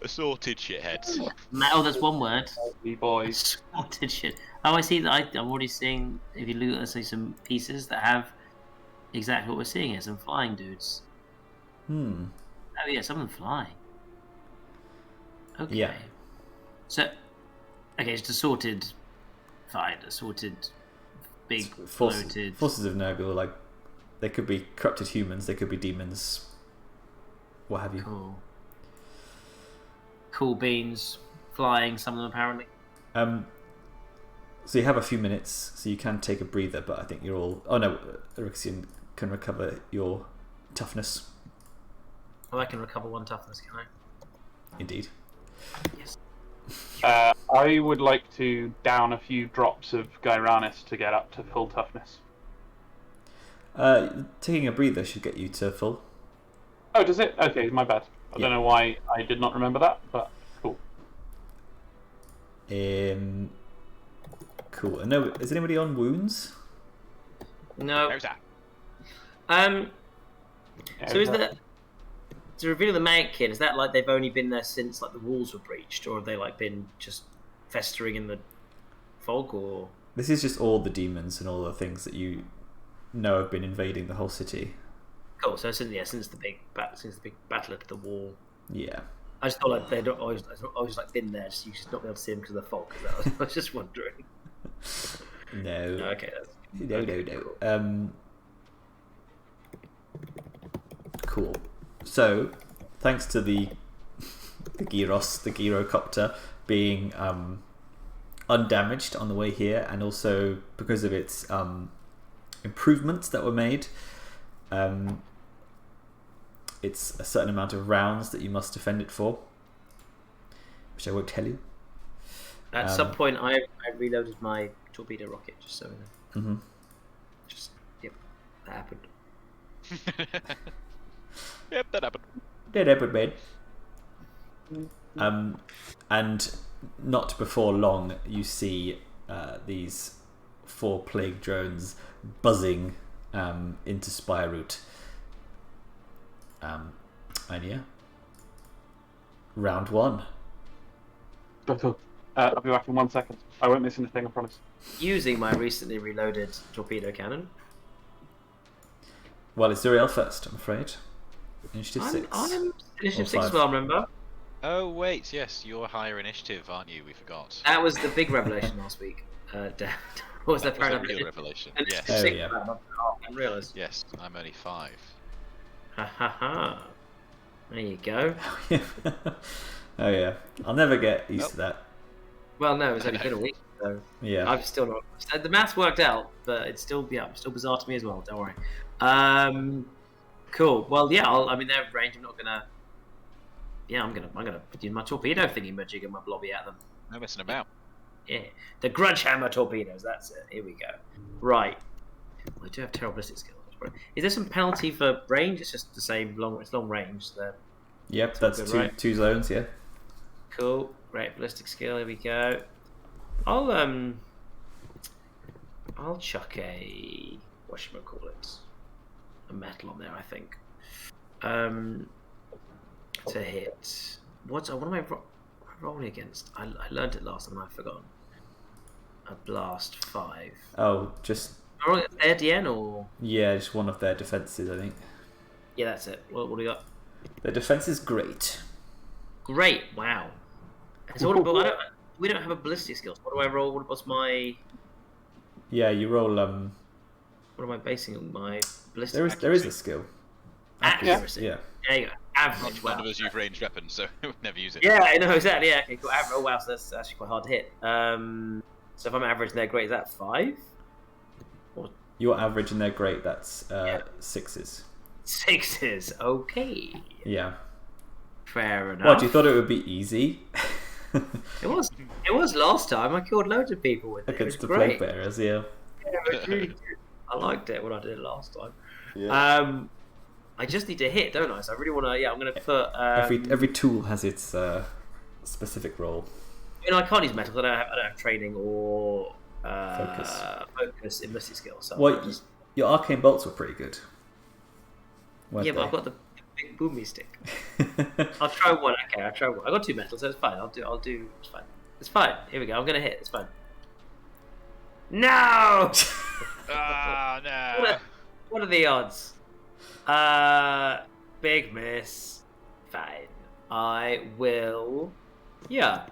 Assorted shitheads. Oh, that's one word. Lovely boys. Assorted shit. Oh, I see that. I'm already seeing. If you look at some pieces that have exactly what we're seeing here, some flying dudes. Oh yeah, some of them fly. Okay. Yeah. So, okay, it's assorted. Fine, assorted. Big floated. Forces of Nurgle, like they could be corrupted humans, they could be demons, what have you. Cool beans, flying. Some of them apparently. So you have a few minutes, so you can take a breather, but I think you're all. Oh no, Orixion can recover your toughness. Oh, I can recover one toughness, can I? Indeed. Yes. I would like to down a few drops of Gyranis to get up to full toughness. Taking a breather should get you to full. Oh, does it? Okay, my bad. I don't know why I did not remember that, but cool. Cool. And no, is anybody on wounds? No. How's that? So is that to reveal the maggot? Is that like they've only been there since like the walls were breached, or have they like been just festering in the fog? Or This is just all the demons and all the things that you know have been invading the whole city. cool. So since the big battle at the wall. Yeah. I just thought like they'd always like been there. Just you just not be able to see them because of the fog. I was just wondering. No. Okay. No. Cool. So, thanks to the gyrocopter being undamaged on the way here, and also because of its improvements that were made, it's a certain amount of rounds that you must defend it for, which I won't tell you. At some point, I reloaded my torpedo rocket, just so you know. Just yep, that happened. Yep, that happened. Did happen, man. And not before long, you see these 4 plague drones buzzing into Spireroot. And yeah, round 1. I'll be back in 1 second. I won't miss anything, I promise. Using my recently reloaded torpedo cannon. Well, it's Zuriel first, I'm afraid. Initiative 6. I'm initiative Or 6 as 5. well, remember? Oh wait, yes, you're higher initiative, aren't you? We forgot. That was the big revelation last week. What was that? That was a real revelation. Yes. Oh, yeah. I realised. Yes, I'm only 5. Ha ha ha. There you go. Oh yeah, I'll never get used to that. Well, no, it's only been a week, so Yeah. I've still not. The maths worked out, but it's still bizarre to me as well. Don't worry. Cool. Well, yeah. Their range. I'm not gonna Yeah, I'm gonna use my torpedo thingy magic and my blobby at them. No messing about. Yeah, the grudge hammer torpedoes. That's it. Here we go. Right. I do have terrible ballistic skills. Is there some penalty for range? It's just the same long. It's long range. Yep, that's good, two right? 2 zones. Yeah. Cool. Great ballistic skill. Here we go. I'll chuck a whatchamacallit, a metal on there. I think. To hit. What am I rolling against? I learned it last time and I've forgotten. A blast 5. Oh, just. Am I rolling against their DN or? Yeah, just one of their defenses, I think. Yeah, that's it. What do we got? Their defense is great. Great! Wow. So we don't have a ballistic skills. What do I roll? What's my? Yeah, you roll. What am I basing my ballistic? There is a skill. Accuracy. Yeah. There you go. Average. None of us use ranged weapons, so we'll never use it. Yeah, I know exactly. Yeah. Okay. Cool. Oh wow, so that's actually quite hard to hit. So if I'm average and they're great, is that 5? Your average and they're great. That's 6s. 6s. Okay. Yeah. Fair enough. What? You thought it would be easy? It was. It was last time. I killed loads of people with it. Against It the was great. plague bearers, yeah. Yeah, it was really good. I liked it when I did it last time. Yeah. I just need to hit, don't I? So I really want to. Yeah, I'm going to put. Every tool has its specific role. You know, I can't use metals. I don't have training or Focus in ballistic skills. So Well, your arcane bolts were pretty good. yeah, but I've got the big boomy stick. I'll try one. Okay, I'll try one. I got 2 metals, so it's fine. I'll do. It's fine. It's fine. Here we go. I'm gonna hit. It's fine. No. Ah, no. What are the odds? Big miss. Fine. I will. Yeah.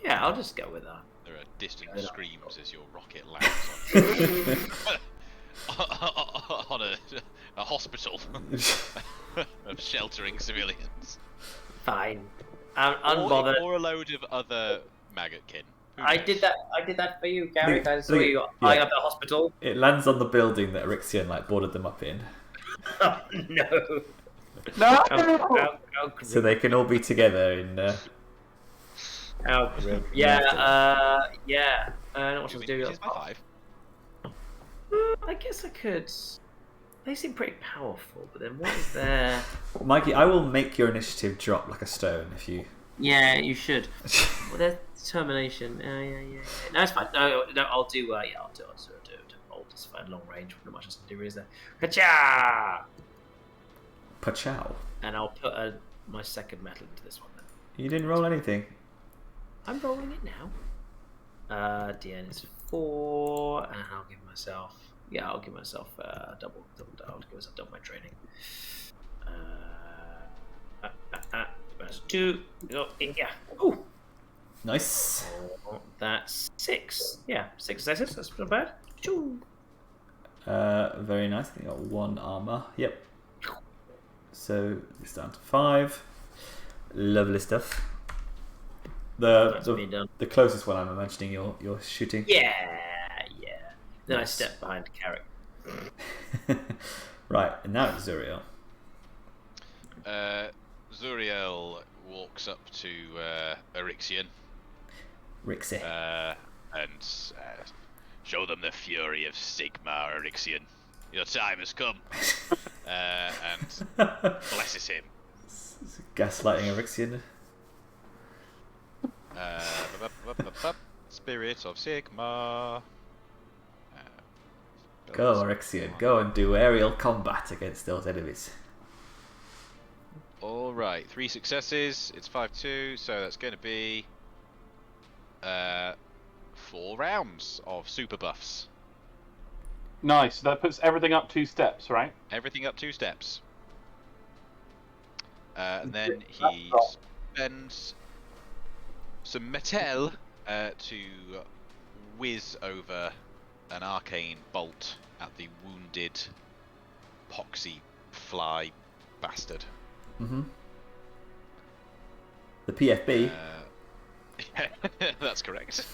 Yeah, I'll just go with that. There are distant screams as your rocket lands on a hospital of sheltering civilians. Fine. I'm unbothered. Or a load of other maggotkin. I did that for you, Carrich. I saw you yeah. eyeing up the hospital. It lands on the building that Orixion boarded them up in. Oh, no. No! How So they can all be together in... How grim. Yeah, yeah. Not much to do. Is my 5? I guess I could. They seem pretty powerful, but then what is their... Mikey, I will make your initiative drop like a stone if you... Yeah, you should. Well, their determination. Yeah. No, it's fine. No, I'll do. I'll do. I'll just find long range. Not much else to do, is there? Ka-cha! Pachow. And I'll put my second metal into this one then. You didn't roll anything. I'm rolling it now. DN is 4, and I'll give myself. Yeah, I'll give myself double. I'll give myself double my training. That's 2. Oh, yeah. Ooh. Nice. That's 6. Yeah, 6 successes. That's not bad. Choo. Very nice. I think you got 1 armor. Yep. So it's down to 5. Lovely stuff. The closest one I'm imagining you're shooting. Yeah. Then Nice. I step behind Carrich. Right, and now it's Zuriel. Zuriel walks up to Orixion Rixie. and show them the fury of Sigmar, Orixion. Your time has come. And blesses him. Gaslighting Orixion. Spirit of Sigmar. Go, Orixion. Go and do aerial combat against those enemies. Alright, 3 successes. It's 5-2, so that's going to be 4 rounds of super buffs. Nice. That puts everything up 2 steps, right? Everything up 2 steps. And then he spends some metal to whiz over an arcane bolt at the wounded poxy fly bastard. Mm-hmm. The PFB. Yeah, that's correct.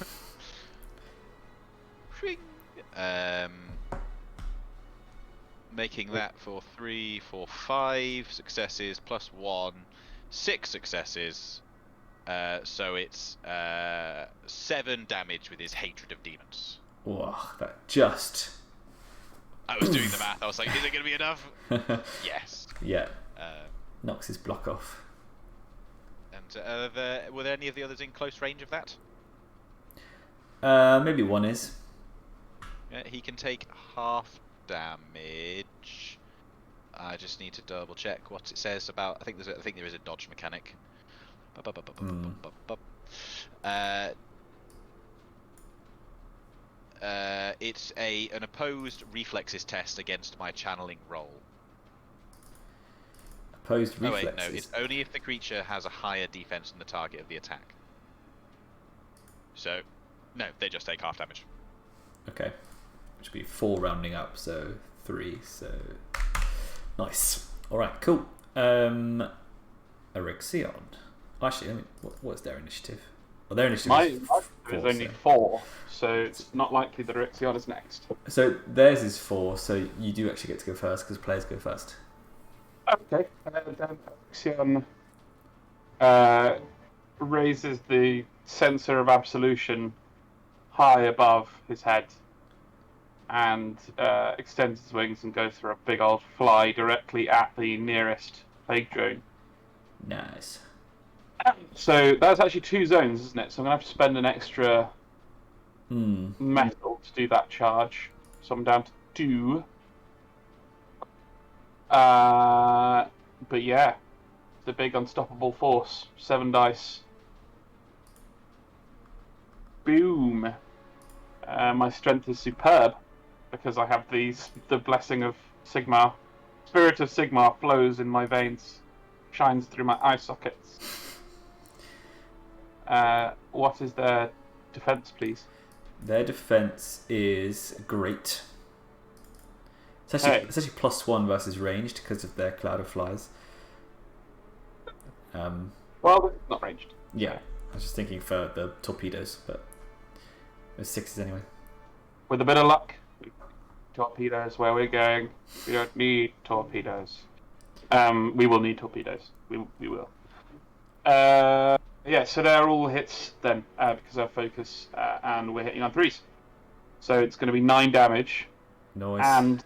Making that for 3, 4, 5 successes plus 1, 6 successes. So it's 7 damage with his hatred of demons. Whoa, that just... I was doing the math. I was like, is it going to be enough? Yes. Yeah. Knocks his block off. And were there any of the others in close range of that? Maybe one is. He can take half damage. I just need to double check what it says about. I think there is a dodge mechanic. It's an opposed reflexes test against my channeling roll. Opposed reflexes? Oh wait, no, it's only if the creature has a higher defense than the target of the attack. So, no, they just take half damage. Okay. Which would be 4 rounding up, so 3, so... Nice. Alright, cool. Orixion. Actually, what's their initiative? Well, their initiative is only 4, so it's not likely that Orixion is next. So theirs is 4, so you do actually get to go first, because players go first. Okay. Then Orixion raises the censer of absolution high above his head and extends his wings and goes for a big old fly directly at the nearest plague drone. Nice. So that's actually 2 zones, isn't it? So I'm going to have to spend an extra metal to do that charge. So I'm down to 2. But yeah, the big unstoppable force. 7 dice. Boom. My strength is superb because I have the blessing of Sigmar. Spirit of Sigmar flows in my veins, shines through my eye sockets. What is their defense, please? Their defense is great. It's actually +1 versus ranged because of their cloud of flies. Well, not ranged. Yeah, I was just thinking for the torpedoes, but there's 6s anyway. With a bit of luck, torpedoes where we're going. We don't need torpedoes. We will need torpedoes. We will. Yeah, so they're all hits then because of focus, and we're hitting on 3s. So it's going to be 9 damage. Nice. And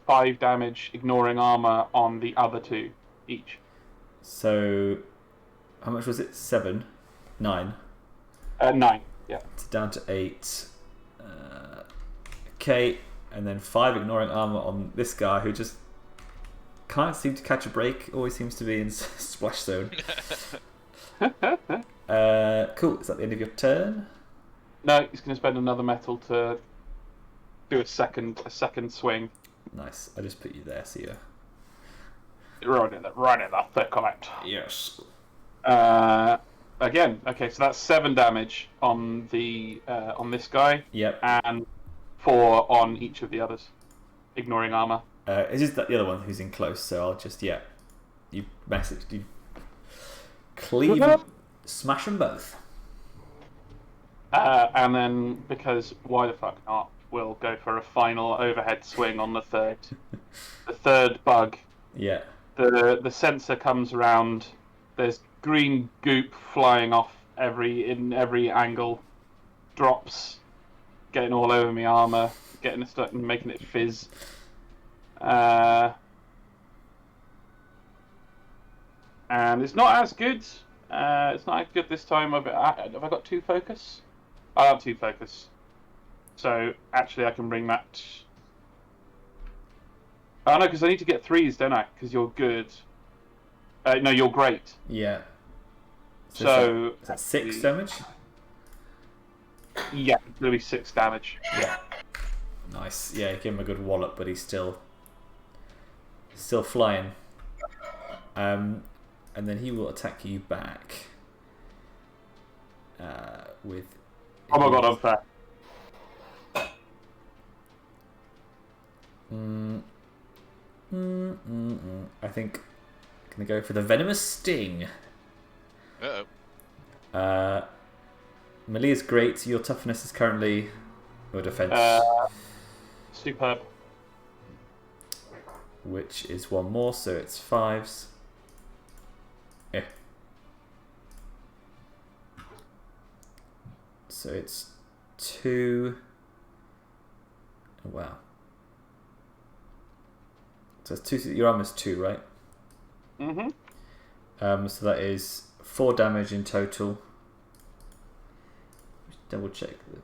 5 damage, ignoring armor on the other 2 each. So, how much was it? 7? 9? 9, yeah. It's down to 8. Okay, and then 5 ignoring armor on this guy who just can't seem to catch a break. Always seems to be in splash zone. Cool. Is that the end of your turn? No, he's going to spend another metal to do a second swing. Nice. I just put you there, so you're right in the thick of it. Yes. Again, okay, so that's 7 damage on the on this guy. Yep. And 4 on each of the others, ignoring armor. It's just that the other one who's in close, so I'll just you cleave them, smash them both. And then, because why the fuck not, we'll go for a final overhead swing on the third. The third bug. Yeah. The sensor comes around. There's green goop flying off in every angle. Drops, getting all over my armor, making it fizz. And it's not as good. It's not as good this time. Have I got 2 focus? I have 2 focus. So actually, I can bring that. Oh no, because I need to get 3s, don't I? Because you're good. No, you're great. Yeah. So is that 6 damage? Yeah, it's gonna be 6 damage. Yeah. Nice. Yeah, give him a good wallop, but he's still flying. And then he will attack you back. With. Oh my god, unfair. I think I'm gonna go for the venomous sting. Melee is great. Your toughness is currently your defense, superb. Which is 1 more, so it's 5s. So it's 2. Oh, wow. So it's 2. Your armor's 2, right? Mm-hmm. So that is 4 damage in total. Double check the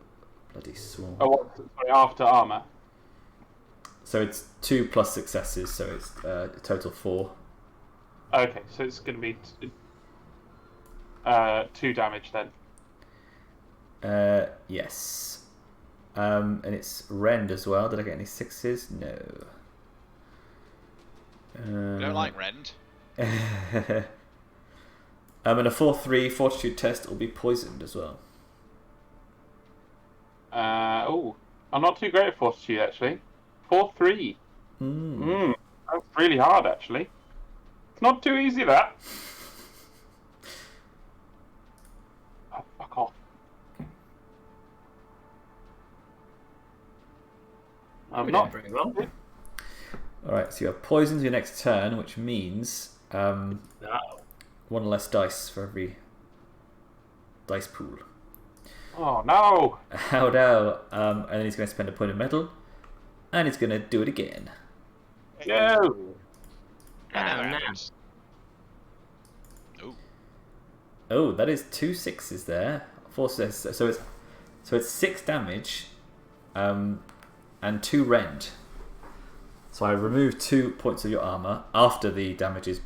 bloody swarm. Oh, what? Sorry, after armor. So it's 2 plus successes, so it's total 4. Okay, so it's going to be 2 damage then. Yes. And it's rend as well. Did I get any 6s? No. I don't like rend. And a 4-3 fortitude test will be poisoned as well. I'm not too great at fortitude actually. 4-3. That's really hard actually. It's not too easy that. Oh, fuck off. I'm not very well. Alright, so you have poisons your next turn, which means No. 1 less dice for every dice pool. Oh no! How now? And then he's going to spend a point of metal, and he's going to do it again. No! That never no. happens. Oh, Oh, that is 2 6s there. 4 6s. So it's 6 damage, and 2 rend. So I remove 2 points of your armor after the damage is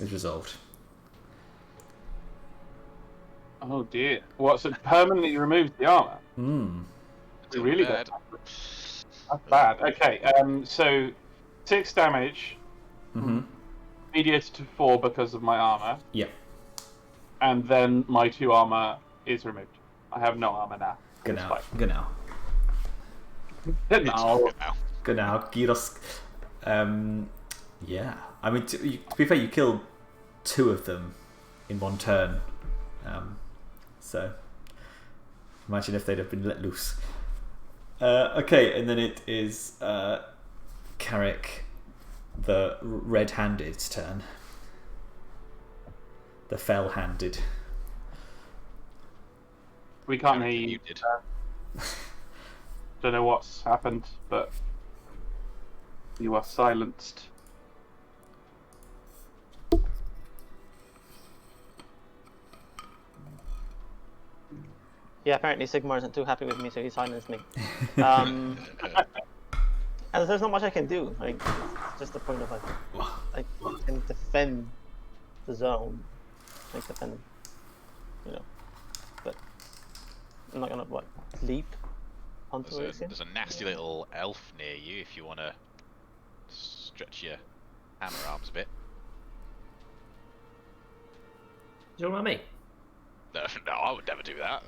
resolved. Oh dear. What, so it permanently removes the armor? it's Really bad. That's bad. Okay, so 6 damage, mediated to 4 because of my armor, Yep. and then my 2 armor is removed. I have no armor now. Genau. It's No. good now. Genau. Gyros. Yeah. I mean, to be fair, you killed 2 of them in 1 turn. So imagine if they'd have been let loose. Okay, and then it is Carrich, the red-handed's turn. The fell-handed. We can't hear you. You did. Don't know what's happened, but you are silenced. Yeah, apparently Sigmar isn't too happy with me, so he silenced me. And there's not much I can do. Like, it's just the point of I can defend the zone, like defend, but I'm not gonna leap onto Orixion. There's a nasty little elf near you if you want to stretch your hammer arms a bit. Do you want me? No, I would never do that.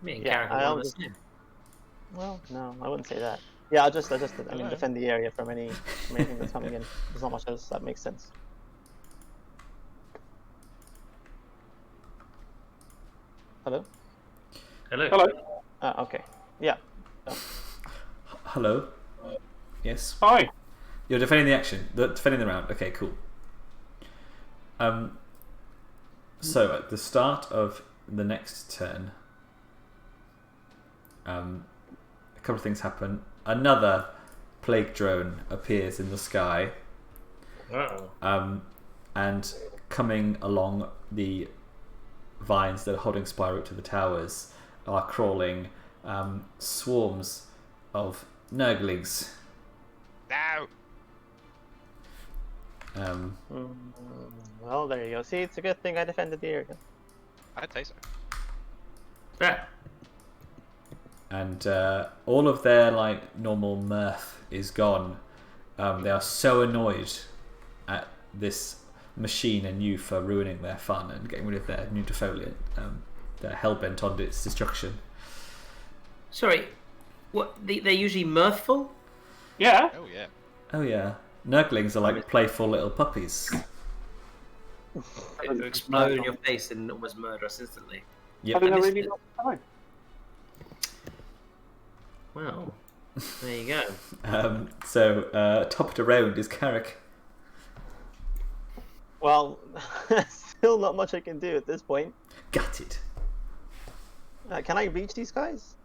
Me and Yeah, Carrich are one of the just- same. Well, no, I wouldn't say that. Yeah, I mean, defend the area from anything that's coming in. There's not much else that makes sense. Hello? Hello. Hello. Okay. Yeah. Hello? Yes? Hi. You're defending the action. Defending the round. Okay, cool. So at the start of the next turn, a couple of things happen. Another plague drone appears in the sky, and coming along the vines that are holding Spireroot to the towers are crawling swarms of Nurglings. No. Well, there you go. See, it's a good thing I defended the area. I'd say so. Yeah. And all of their normal mirth is gone. They are so annoyed at this machine and you for ruining their fun and getting rid of their new defoliant. They're hell-bent on its destruction. Sorry, what? They're usually mirthful? Yeah. Oh yeah. Oh yeah. Nurglings are like playful little puppies. They explode in your face and almost murder us instantly. Yep. Having a And really this- long time. Well, there you go. So top of the round is Carrich. Well, still not much I can do at this point. Got it. Can I reach these guys?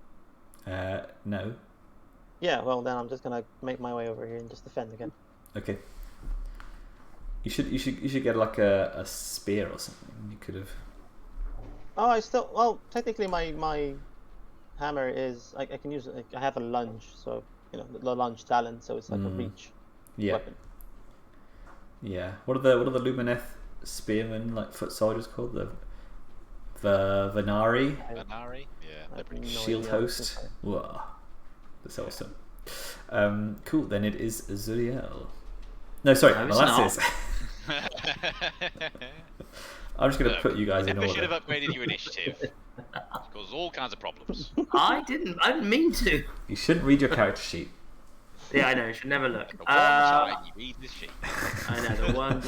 No. Yeah, well then I'm just gonna make my way over here and just defend again. Okay. You should get like a spear or something. You could have. Oh, well, technically my hammer is I can use it. I have a lunge, so the lunge talent, so it's like a reach weapon. Yeah. What are the Lumineth spearmen like foot soldiers called? The Venari? Venari? Yeah, they're pretty cool. Shield host. Whoa. That's awesome. Cool, then it is Zuriel. No, sorry, Molasses. I'm just going to put you guys in order. I should have upgraded your initiative. Causes all kinds of problems. I didn't mean to. You shouldn't read your character sheet. Yeah, I know. You should never look. The one time you read this sheet. I know the one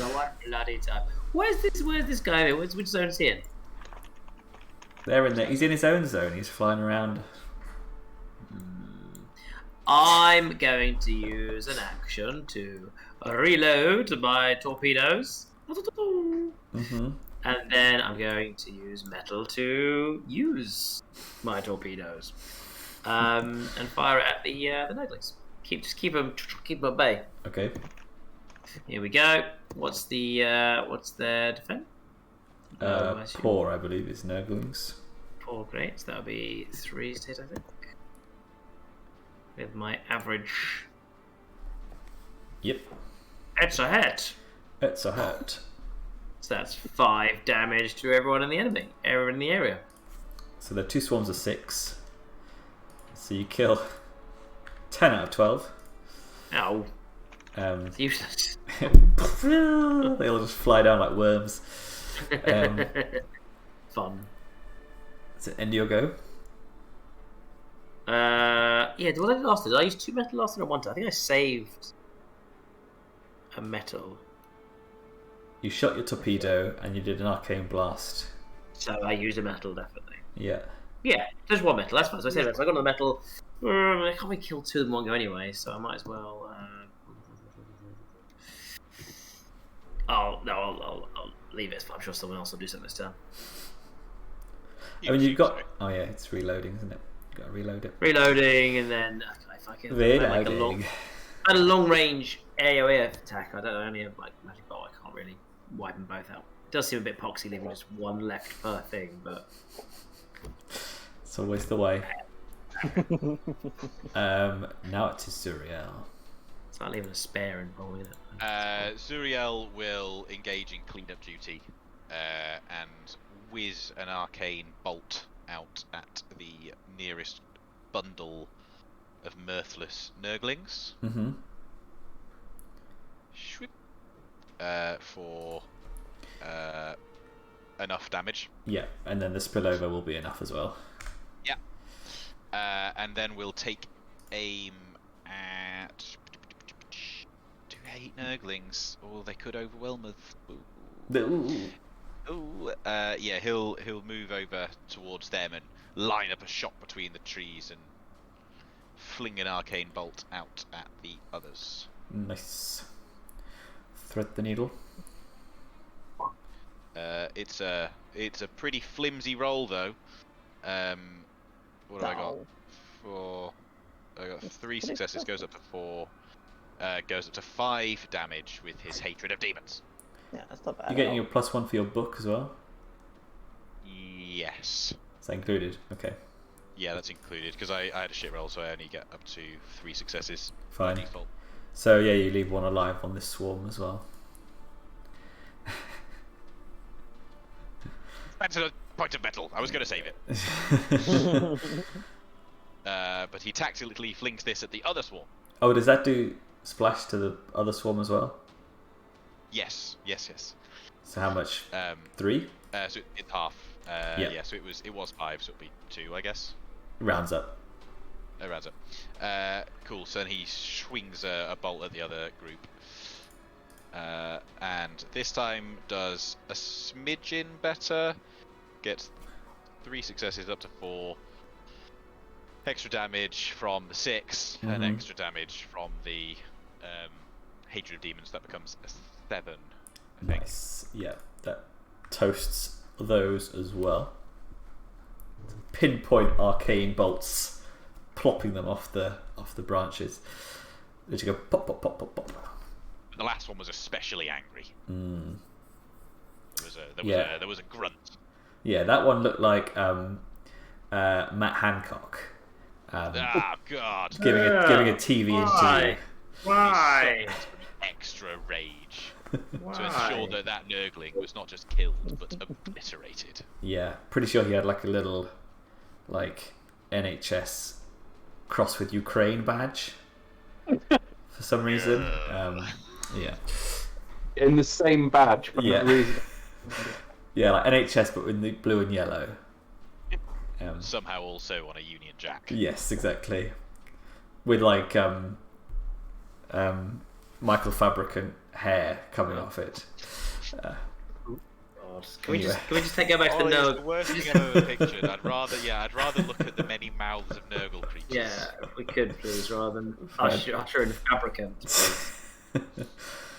bloody time. Where's this guy? Which zone is he in? They're in there. He's in his own zone. He's flying around. I'm going to use an action to reload my torpedoes. Mm-hmm. And then I'm going to use metal to use my torpedoes. And fire it at the Noglings. Keep them at bay. Okay. Here we go. What's their defense? Poor, I believe, is Noglings. Poor, great. So that'll be 3 hit, I think. With my average. Yep. It's a hit. It's a hurt. So that's 5 damage to everyone in the area. So they're 2 swarms of 6. So you kill 10 out of 12. Ow. It's useless. They all just fly down like worms. Fun. Is it end your go? Yeah, what did I last? Did I use 2 metal last time or 1 time? I think I saved a metal. You shot your torpedo and you did an arcane blast. So I used a metal, definitely. Yeah. Yeah, there's 1 metal, that's fine. So I saved it. So I got on the metal. I can't really kill 2 of them in one go anyway, so I might as well. I'll leave it. I'm sure someone else will do something this turn. I mean, you've got. Oh yeah, it's reloading, isn't it? You've got to reload it. Reloading, and then if I can. Reloading. I had a long range AoE attack. I only have like magic bolt. I can't really wipe them both out. It does seem a bit poxy leaving just 1 left per thing, but it's always the way. Now it is Zuriel. It's like leaving a spare in probably, isn't it? Zuriel will engage in cleanup duty and whiz an arcane bolt out at the nearest bundle of mirthless Nurglings. Mm-hmm. For enough damage. Yeah, and then the spillover will be enough as well. Yeah. And then we'll take aim at 8 Nurglings, or they could overwhelm us. Yeah, he'll move over towards them and line up a shot between the trees and fling an arcane bolt out at the others. Nice. Thread the needle. It's a pretty flimsy roll though. What do I got? I got 3 successes. Goes up to 4. Goes up to 5 damage with his hatred of demons. Yeah, that's not bad. You're getting your +1 for your book as well? Yes. Is that included? Okay. Yeah, that's included, because I had a shit roll, so I only get up to 3 successes Fine. by default. So yeah, you leave 1 alive on this swarm as well. That's a point of metal. I was going to save it. But he tactically flings this at the other swarm. Oh, does that do splash to the other swarm as well? Yes. So how much? 3? So it's half. Yeah. Yeah. So it was 5, so it'll be 2, I guess. Rounds up. Rounds up. Cool. So then he swings a bolt at the other group, and this time does a smidgen better. Gets 3 successes up to 4. Extra damage from the 6, and extra damage from the hatred of demons. That becomes a 7. think. Nice. Yeah, that toasts those as well. Pinpoint arcane bolts, plopping them off the branches. They just go pop, pop, pop, pop, pop. The last one was especially angry. Mm. There was a grunt. Yeah, that one looked like Matt Hancock. Oh God! Giving a TV interview. Why? Extra rage Why? to ensure that Nurgling was not just killed but obliterated. Yeah, pretty sure he had like a little, like, NHS cross with Ukraine badge for some reason. Yeah. In the same badge, for no reason. Yeah, like NHS but with the blue and yellow. Somehow also on a Union Jack. Yes, exactly. With like Michael Fabricant hair coming off it. God. Can we just go back to the It's Nurgle? the worst thing I've ever pictured. I'd rather look at the many mouths of Nurgle creatures. Yeah, if we could please, rather than usher in Fabricant.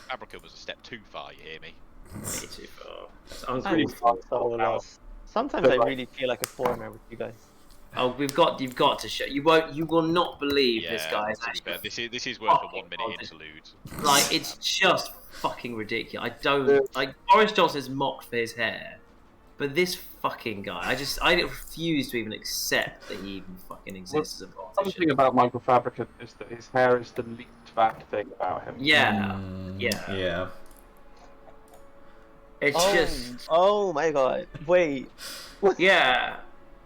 Fabricant was a step too far. You hear me? Way too far. It's I'm uncalled so for. lost. Sometimes I really feel like a foreigner with you guys. Oh, you've got to show. You will not believe this guy is actually. This is worth a 1 minute interlude. Like, it's just fucking ridiculous. I don't like Boris Johnson's mocked for his hair, but this fucking guy, I refuse to even accept that he even fucking exists as a politician. Something about Michael Fabricant is that his hair is the least bad thing about him. Yeah. It's just. Oh my god! Wait. Yeah.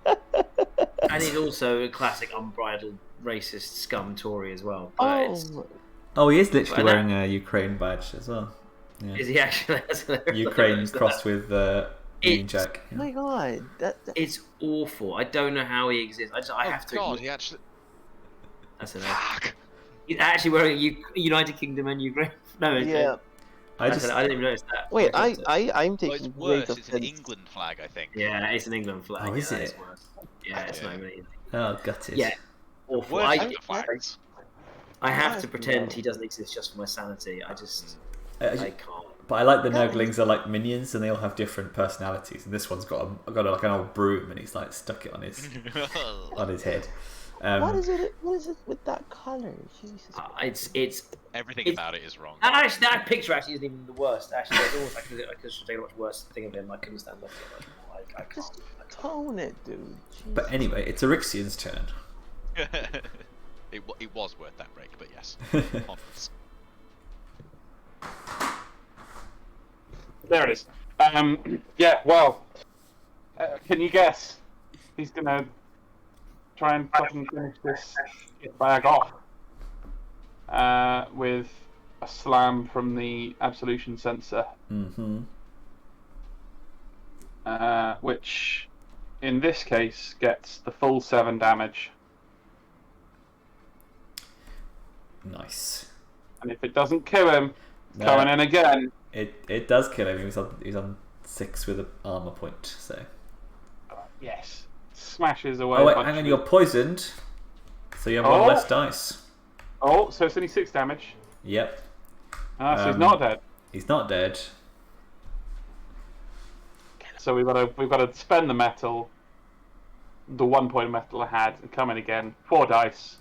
And he's also a classic unbridled racist scum Tory as well. But Oh, he is literally wearing a Ukraine badge as well. Yeah. Is he actually? Ukraine crossed with Union Jack. Oh my god! It's awful. I don't know how he exists. I have to. God, he actually. That's enough. He's actually wearing a United Kingdom and Ukraine. No, Yeah. I didn't even notice that. Wait, I'm taking It's worse. great It's an offense. England flag, I think. Yeah, it's an England flag. Oh, is it? Worse. Yeah, it's not even. Oh, gutted. Yeah, awful. Worse I than the flags. have to pretend he doesn't exist just for my sanity. I can't. But I like the Nurglings are like minions, and they all have different personalities. And this one's got like an old broom, and he's like stuck it on his head. What is it with that colour? Jesus. It's Everything about it is wrong. and actually that picture actually isn't even the worst. Actually, it's almost I could take a much worse thing of him. I couldn't stand looking at him. I can't. Just tone it, dude. Jesus. But anyway, it's Orixion's turn. It was worth that break, but yes. Onwards. There it is. Yeah, well, can you guess? He's gonna try and fucking finish this bag off with a slam from the absolution sensor. Mm-hmm. Which, in this case, gets the full 7 damage. Nice. And if it doesn't kill him, coming in again. It does kill him. He's on 6 with an armor point. So. Yes. Smashes away. Oh wait, hang on. You're poisoned, so you have 1 less dice. Oh, so it's only 6 damage. Yep. So he's not dead. He's not dead. So we've got to spend the metal, the 1 point of metal I had, and come in again. 4 dice.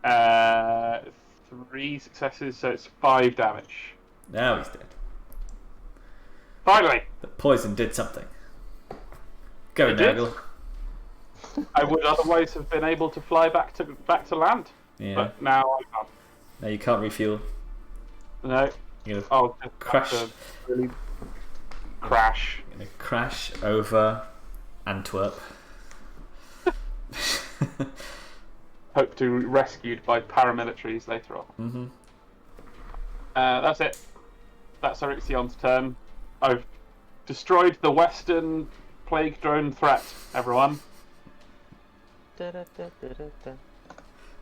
3 successes, so it's 5 damage. Now he's dead. Finally, The poison did something. Go, It did? Nurgle. I would otherwise have been able to fly back to land, Yeah. but now I can't. Now you can't refuel. No, You're gonna, I'll just Crash. have to really crash. you're gonna crash over Antwerp. Hope to be rescued by paramilitaries later on. Mm-hmm. That's it. That's Orixion's turn. I've destroyed the Western plague drone threat, everyone. Da-da-da-da-da-da.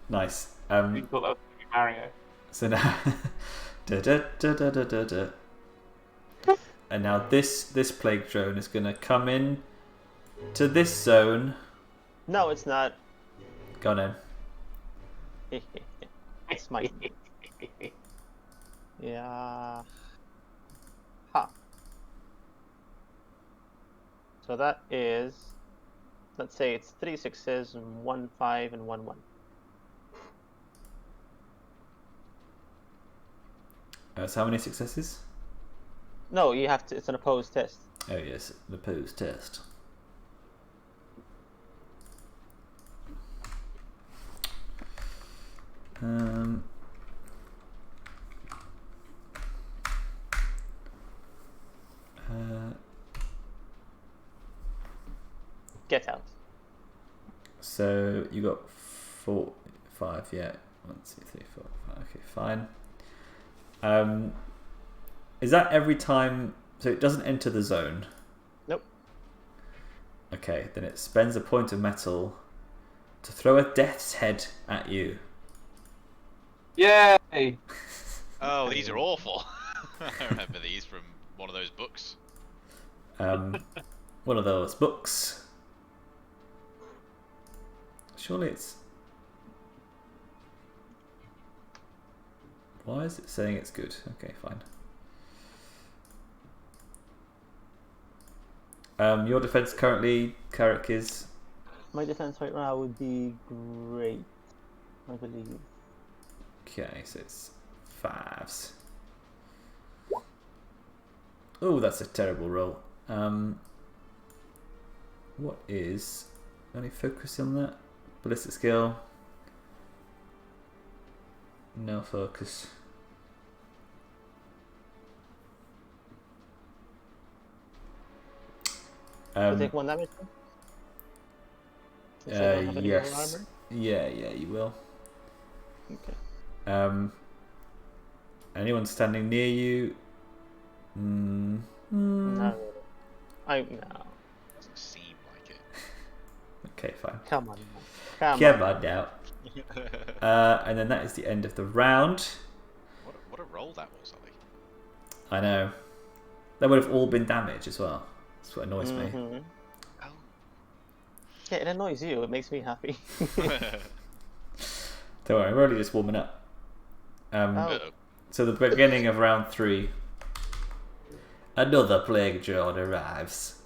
Nice. You thought that was going to be Mario. So now, da-da-da-da-da-da-da. And now this plague drone is gonna come in to this zone. No, it's not. Go on in. It's my. Yeah. So that is, let's say it's 3 6s and 1 5 and 1 1. So how many successes? No, you have to. It's an opposed test. Oh yes, the opposed test. Get out. So you got 4, 5, yeah. 1, 2, 3, 4, 5. Okay, fine. Is that every time? So it doesn't enter the zone. Nope. Okay, then it spends a point of metal to throw a death's head at you. Yay! Oh, these are awful. I remember these from one of those books. One of those books. Surely it's... Why is it saying it's good? Okay, fine. Your defense currently, Carrich, is... My defense right now would be great, I believe. Okay, so it's 5s. Oh, that's a terrible roll. What is... Only focus on that? Ballistic skill. No focus. You take 1 damage? Since I don't have any more Yes. armor? Yeah, you will. Okay. Anyone standing near you? No. No. Doesn't seem like it. Okay, fine. Come on. Come Yeah, on. but now. And then that is the end of the round. What a roll that was, Olly. I know. That would have all been damage as well. That's what annoys me. Mhm. Oh. Yeah, it annoys you. It makes me happy. Don't worry, we're only just warming up. Oh. So the beginning of round 3. Another plague drone arrives.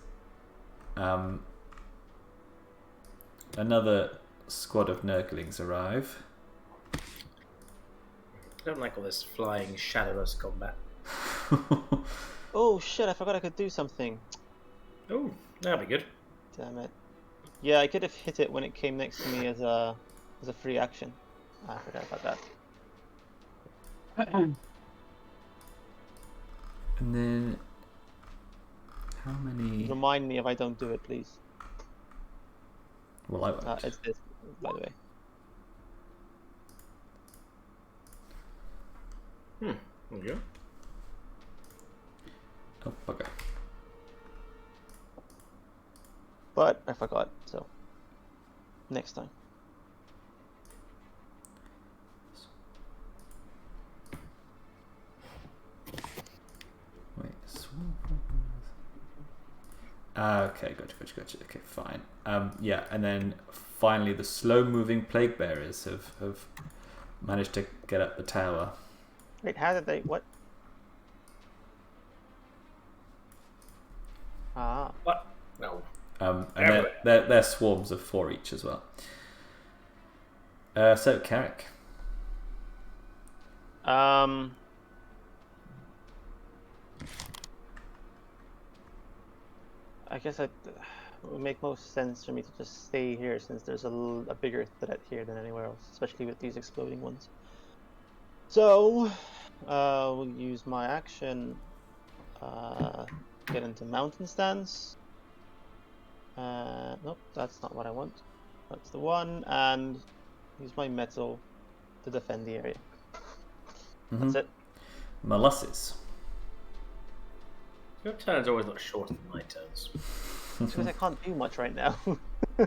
Another squad of Nurglings arrive. I don't like all this flying shadowless combat. Oh shit! I forgot I could do something. Oh, that'll be good. Damn it. Yeah, I could have hit it when it came next to me as a free action. I forgot about that. And then how many? Remind me if I don't do it, please. Well, I won't. It's this, by the way. There we go. Oh, bugger. But I forgot, so next time. Wait. Okay, gotcha. Okay, fine. Yeah, and then finally the slow-moving plague bearers have managed to get up the tower. Wait, how did they? What? Ah. What? No. And they're swarms of 4 each as well. So Carrich. I guess it would make most sense for me to just stay here since there's a bigger threat here than anywhere else, especially with these exploding ones. So, we'll use my action, get into mountain stance. Nope, that's not what I want. That's the one, and use my metal to defend the area. That's it. Molasses. Your turns always look shorter than my turns. Because I can't do much right now. Yeah,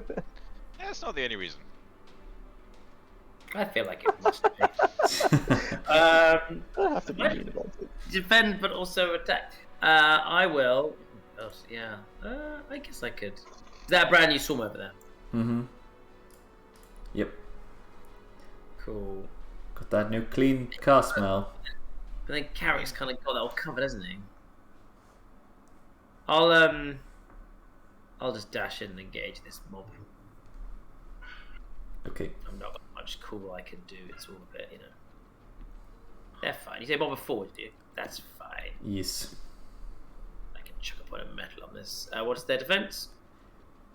that's not the only reason. I feel like it must be. I don't have to be mean about it. Defend, but also attack. I will. Oh, yeah. I guess I could. Is that a brand new swarm over there? Mm-hmm. Yep. Cool. Got that new clean car smell. But then Carrick's kind of got that all covered, hasn't he? I'll I'll just dash in and engage this mob. Okay. I'm not much cool I can do. It's all a bit, you know. They're fine. You say mob of 4, do you? That's fine. Yes. I can chuck a point of metal on this. What's their defense?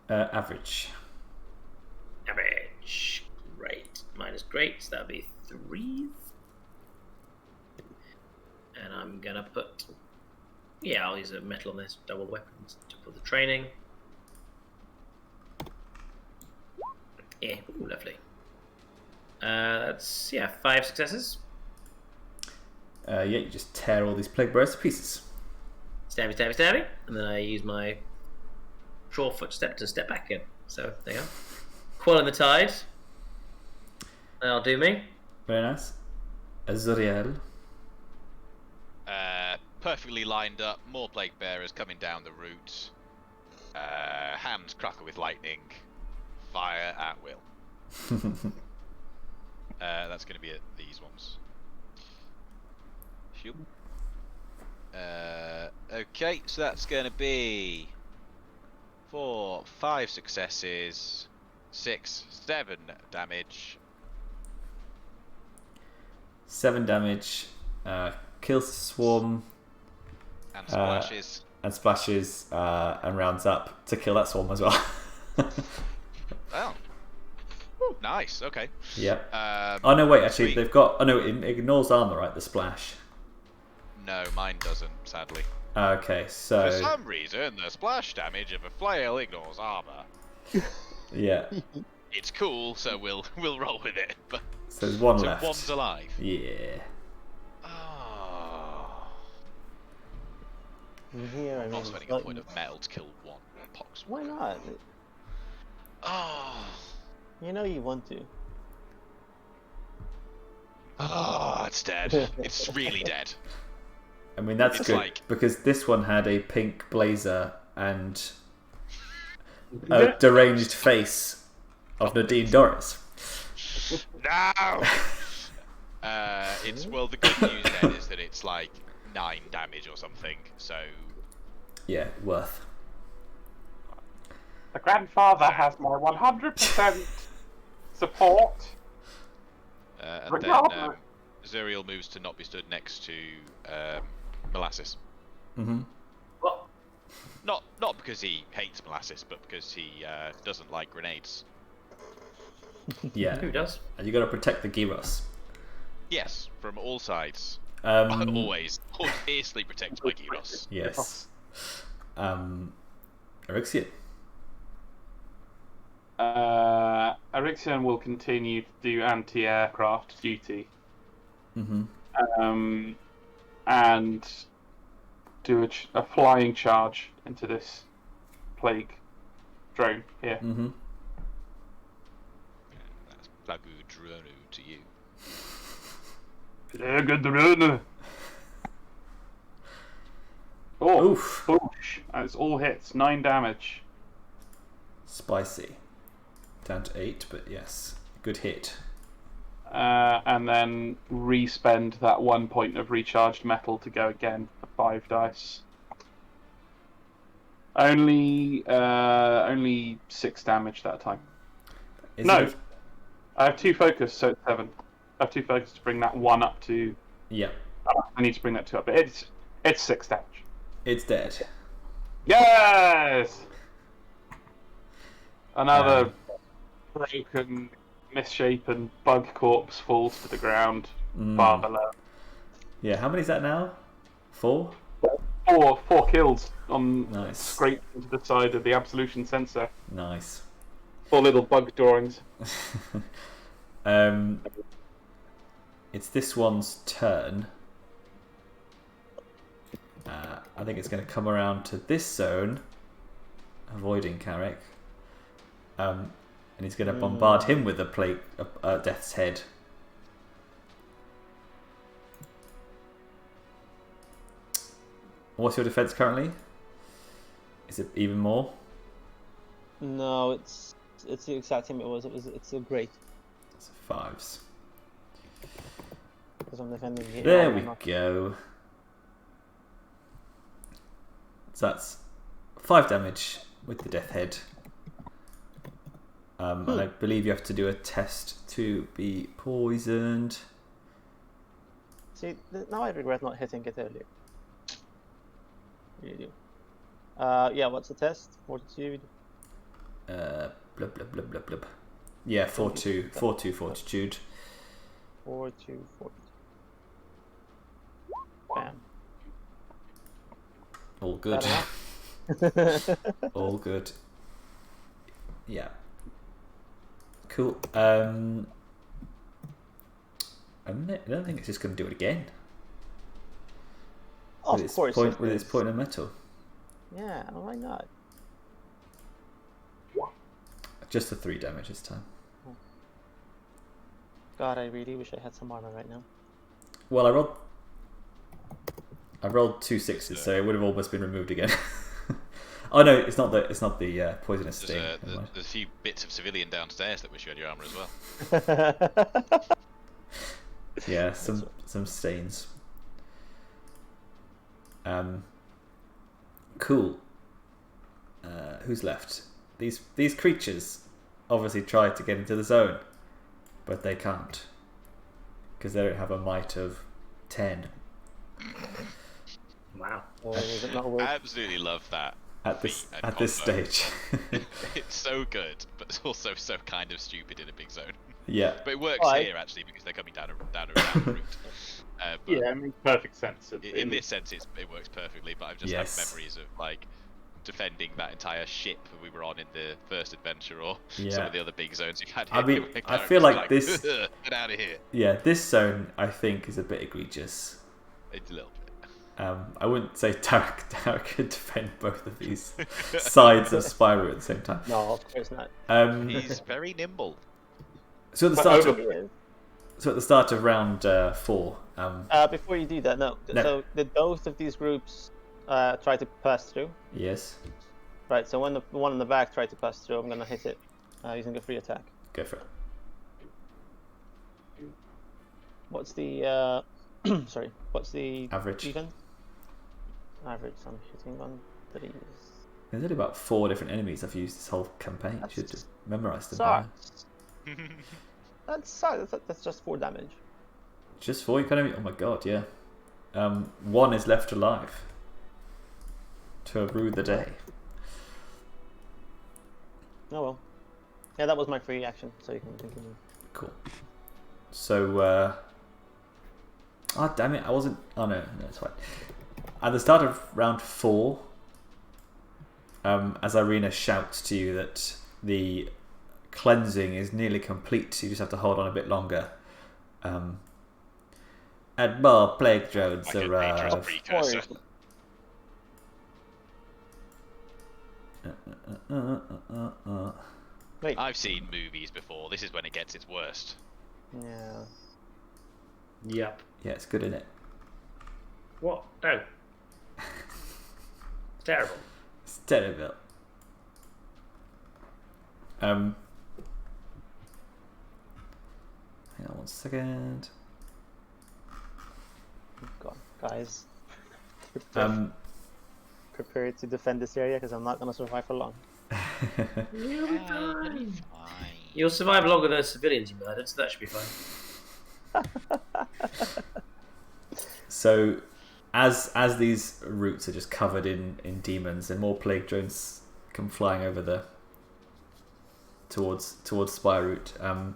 Average. Average. Great. Mine is great, so that'll be 3. And I'm gonna put... Yeah, I'll use a metal on this. Double weapons for the training. Yeah, ooh, lovely. That's, 5 successes. You just tear all these plague bearers to pieces. Stabby, stabby, stabby. And then I use my short footstep to step back in. So, there you go. Quelling the tide. That'll do me. Very nice. Zuriel. Perfectly lined up, more plague bearers coming down the route. Hands crackle with lightning. Fire at will. That's going to be these ones. Shoop. Okay, so that's going to be 4, 5 successes, 6, 7 damage. 7 damage. Kills the swarm. And splashes. And rounds up to kill that swarm as well. Oh. Ooh, nice, okay. Yeah. Oh no, wait, actually, they've got... Oh no, it ignores armor, right, the splash? No, mine doesn't, sadly. Okay, so... For some reason, the splash damage of a flail ignores armor. Yeah. It's cool, so we'll roll with it. But so there's one left. One's alive. Yeah. Oh. Here, I'm not spending a point of metal to kill one pox. Why not? Oh. You know you want to. Oh, it's dead. It's really dead. I mean, that's It's good, like- because this one had a pink blazer and a deranged face of Nadine Doris. No! Well, the good news then is that it's like 9 damage or something, so... Yeah, worth. The grandfather has my 100% support. And then Zuriel moves to not be stood next to Molasses. Mm-hmm. What? Not because he hates Molasses, but because he doesn't like grenades. Yeah. Who does? And you got to protect the gyros. Yes, from all sides. Always fiercely protected by gyros. Yes. Orixion. Orixion will continue to do anti-aircraft duty. Mm-hmm. And do a flying charge into this plague drone here. Mm-hmm. That's Plagu Dronu to you. Plague drone. Oh, Oof. boosh. That's all hits. 9 damage. Spicy. Down to 8, but yes. Good hit. And then re-spend that 1 point of recharged metal to go again for 5 dice. Only 6 damage that time. No. I have 2 focus, so it's 7. I have 2 focus to bring that 1 up to... Yeah. I need to bring that 2 up, but it's 6 damage. It's dead. Yes! Another broken, misshapen bug corpse falls to the ground, far below. Yeah, how many is that now? 4? 4 kills on Nice. scraped into the side of the absolution sensor. Nice. 4 little bug drawings. It's this one's turn. I think it's going to come around to this zone, avoiding Carrich. And he's going to bombard him with a plate, Death's Head. What's your defense currently? Is it even more? No, it's the exact same it was. It's a great. It's 5s. Because I'm defending here. There we go. So that's 5 damage with the death head. And I believe you have to do a test to be poisoned. See, now I regret not hitting it earlier. You do. Yeah, what's the test? Fortitude? Blub, blub, blub, blub, blub. Yeah, 4-2 fortitude. 4-2 fortitude. Bam. All good. All good. Yeah. Cool. I don't think it's just going to do it again. Oh, of course. With its point of metal. Yeah, why not? Just the 3 damage this time. God, I really wish I had some armor right now. Well, I rolled 2 6s, so it would have almost been removed again. Oh no, it's not the poisonous sting. There's a few bits of civilian downstairs that wish you had your armor as well. Yeah, some stains. Cool. Who's left? These creatures obviously tried to get into the zone, but they can't because they don't have a might of 10. Wow. I absolutely love that. At this stage. It's so good, but it's also so kind of stupid in a big zone. Yeah. But it works here actually because they're coming down a route. Yeah, it makes perfect sense. In this sense, it works perfectly. But I've just had memories of like defending that entire ship we were on in the first adventure, or some of the other big zones you've had here. I mean, I feel like this. Get out of here. Yeah, this zone I think is a bit egregious. It's a little bit. I wouldn't say Daryl could defend both of these sides of Spireroot at the same time. No, of course not. He's very nimble. So at the start of round 4. Before you do that, no. So did both of these groups try to pass through? Yes. Right. So when the one in the back tried to pass through, I'm gonna hit it using a free attack. Go for it. What's the sorry? What's the average? Even? Average. I'm hitting 1 3. There's only about 4 different enemies I've used this whole campaign. I should just memorize them. That's just 4 damage. Just 4 economy? Oh my god, yeah. 1 is left alive to rue the day. Oh well. Yeah, that was my free action, so you can continue. Cool. So, oh damn it, I wasn't. Oh no, it's fine. At the start of round 4, as Irina shouts to you that the cleansing is nearly complete, so you just have to hold on a bit longer. And more plague drones arrive. Wait. I've seen movies before. This is when it gets its worst. Yeah. Yep. Yeah, it's good, isn't it? What? No. It's terrible. It's terrible. Hang on 1 second. God, guys. Prepare to defend this area because I'm not gonna survive for long. You'll be fine. You'll survive longer than civilians you murdered, so that should be fine. So, as these routes are just covered in demons, and more plague drones come flying over towards Spireroot,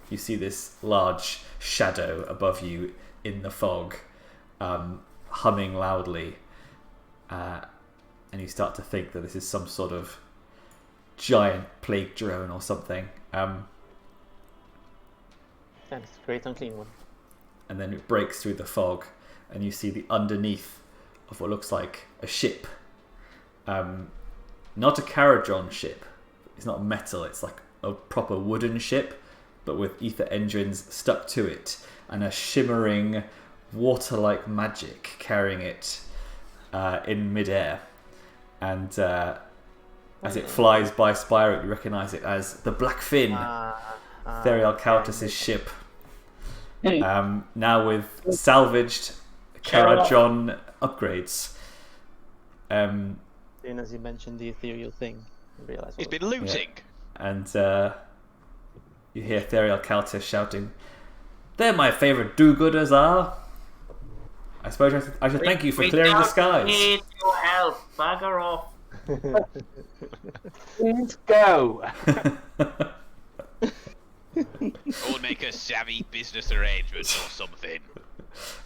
you see this large shadow above you in the fog, humming loudly, and you start to think that this is some sort of giant plague drone or something. Thanks, great unclean one. And then it breaks through the fog, and you see the underneath of what looks like a ship. Not a Carrich ship. It's not metal. It's like a proper wooden ship, but with ether engines stuck to it, and a shimmering water-like magic carrying it in midair. And as it flies by Spireroot, you recognise it as the Black Fin, Therial Countess's ship. Now with salvaged Carrich upgrades. As you mentioned the ethereal thing, realize He's been looting. Yeah. And you hear Therial Caltis shouting, "They're my favourite do-gooders are. I suppose I should thank you for clearing the skies." We need your help. Bugger off. Please go. Or make a savvy business arrangement or something.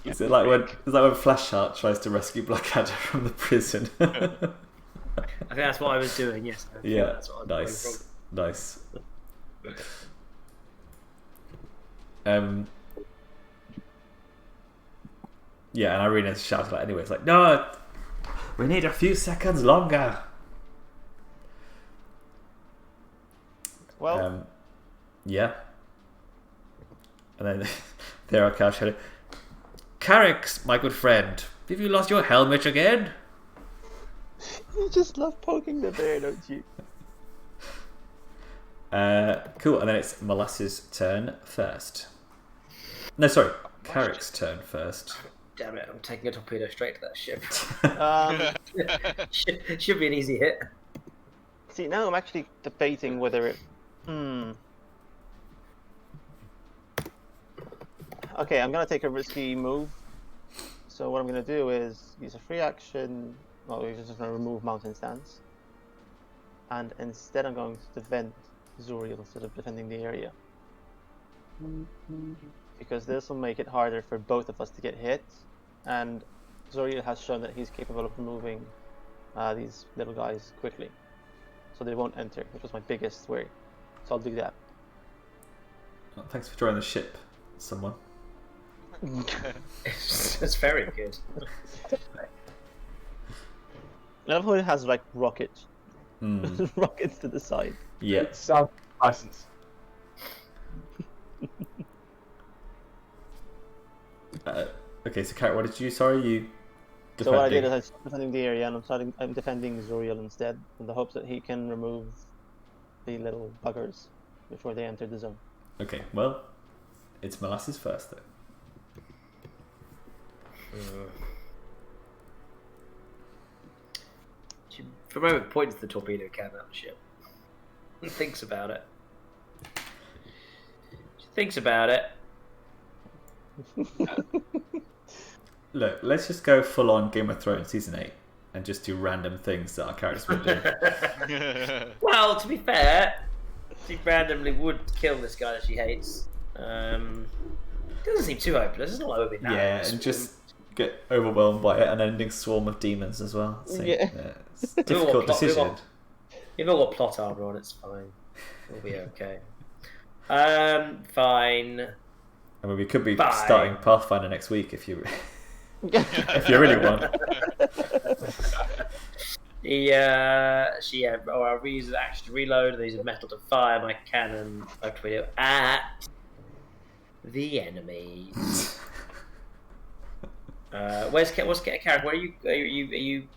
Is it like when Flashheart tries to rescue Blackadder from the prison? I think that's what I was doing. Yes. Yeah. That's what I was Nice. Yeah, and Irina shouts like anyway. It's like, no, we need a few seconds longer. Well, yeah. And then there are Cal shouting, "Carrich, my good friend, have you lost your helmet again?" you just love poking the bear, don't you? Cool, and then it's Molasses' turn first. No, sorry, Carrick's turn first. Damn it! I'm taking a torpedo straight to that ship. Should be an easy hit. See, now I'm actually debating whether it. Okay, I'm gonna take a risky move. So what I'm gonna do is use a free action. Well, we're just gonna remove Mountain Stance, and instead I'm going to defend Zuriel instead of defending the area, because this will make it harder for both of us to get hit, and Zuriel has shown that he's capable of removing these little guys quickly, so they won't enter, which was my biggest worry. So I'll do that. Well, thanks for drawing the ship, someone. That's very good. I love how it has like rockets to the side. Yeah. It's self-license. Okay, so Carrot, what did you? Sorry, you. So what I did is I started defending the area, and I'm defending Zuriel instead, in the hopes that he can remove the little buggers before they enter the zone. Okay, well, it's Molasses first though. She, for a moment, points the torpedo can at the ship and thinks about it. She thinks about it. Look, let's just go full on Game of Thrones season 8 and just do random things that our characters would do. Well, to be fair, she randomly would kill this guy that she hates. Doesn't seem too hopeless. It's not overly narrow. Yeah, and just get overwhelmed by an unending swarm of demons as well. So, Yeah. It's a difficult decision. You've all got plot armor on. It's fine. We'll be okay. Fine. I mean, we could be starting Pathfinder next week if you if you really want. I'll reuse the action to reload. I'll use a metal to fire my cannon at the enemy. What's Carrich? Where are you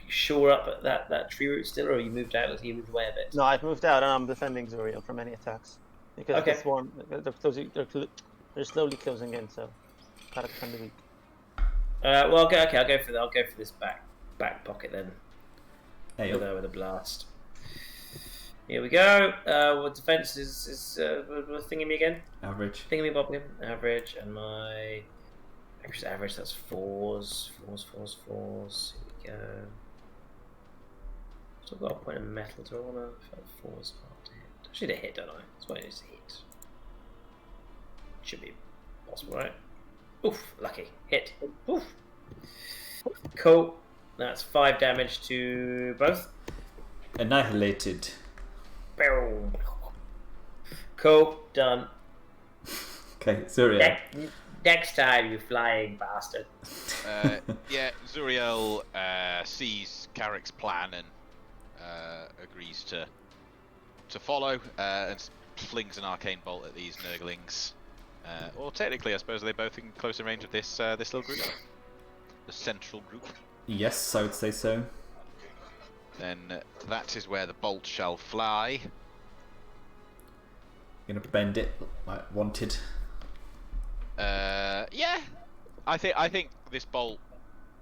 shore up at that tree root still, or you moved out? You moved away a bit. No, I've moved out and I'm defending Zuriel from any attacks because the swarm they're slowly closing in. So gotta defend the weak. Well, I'll go for this back pocket then. Hey, Go there with a blast. Here we go. What defense is thingy again? Average. Thingy bobbing. Average, and my average. That's fours. Here we go. So I've got a point of metal. Do I want to fours? I should have hit, don't I? That's what it is to hit. Should be possible, right? Oof, lucky. Hit. Oof. Cool. That's 5 damage to both. Annihilated. Boom. Cool. Done. Okay, Zuriel. Next time, you flying bastard. Yeah, Zuriel sees Carrick's plan and agrees to follow and flings an arcane bolt at these nurglings. Or technically, I suppose they're both in closer range of this little group, the central group. Yes, I would say so. Then that is where the bolt shall fly. Gonna bend it like wanted. Yeah, I think this bolt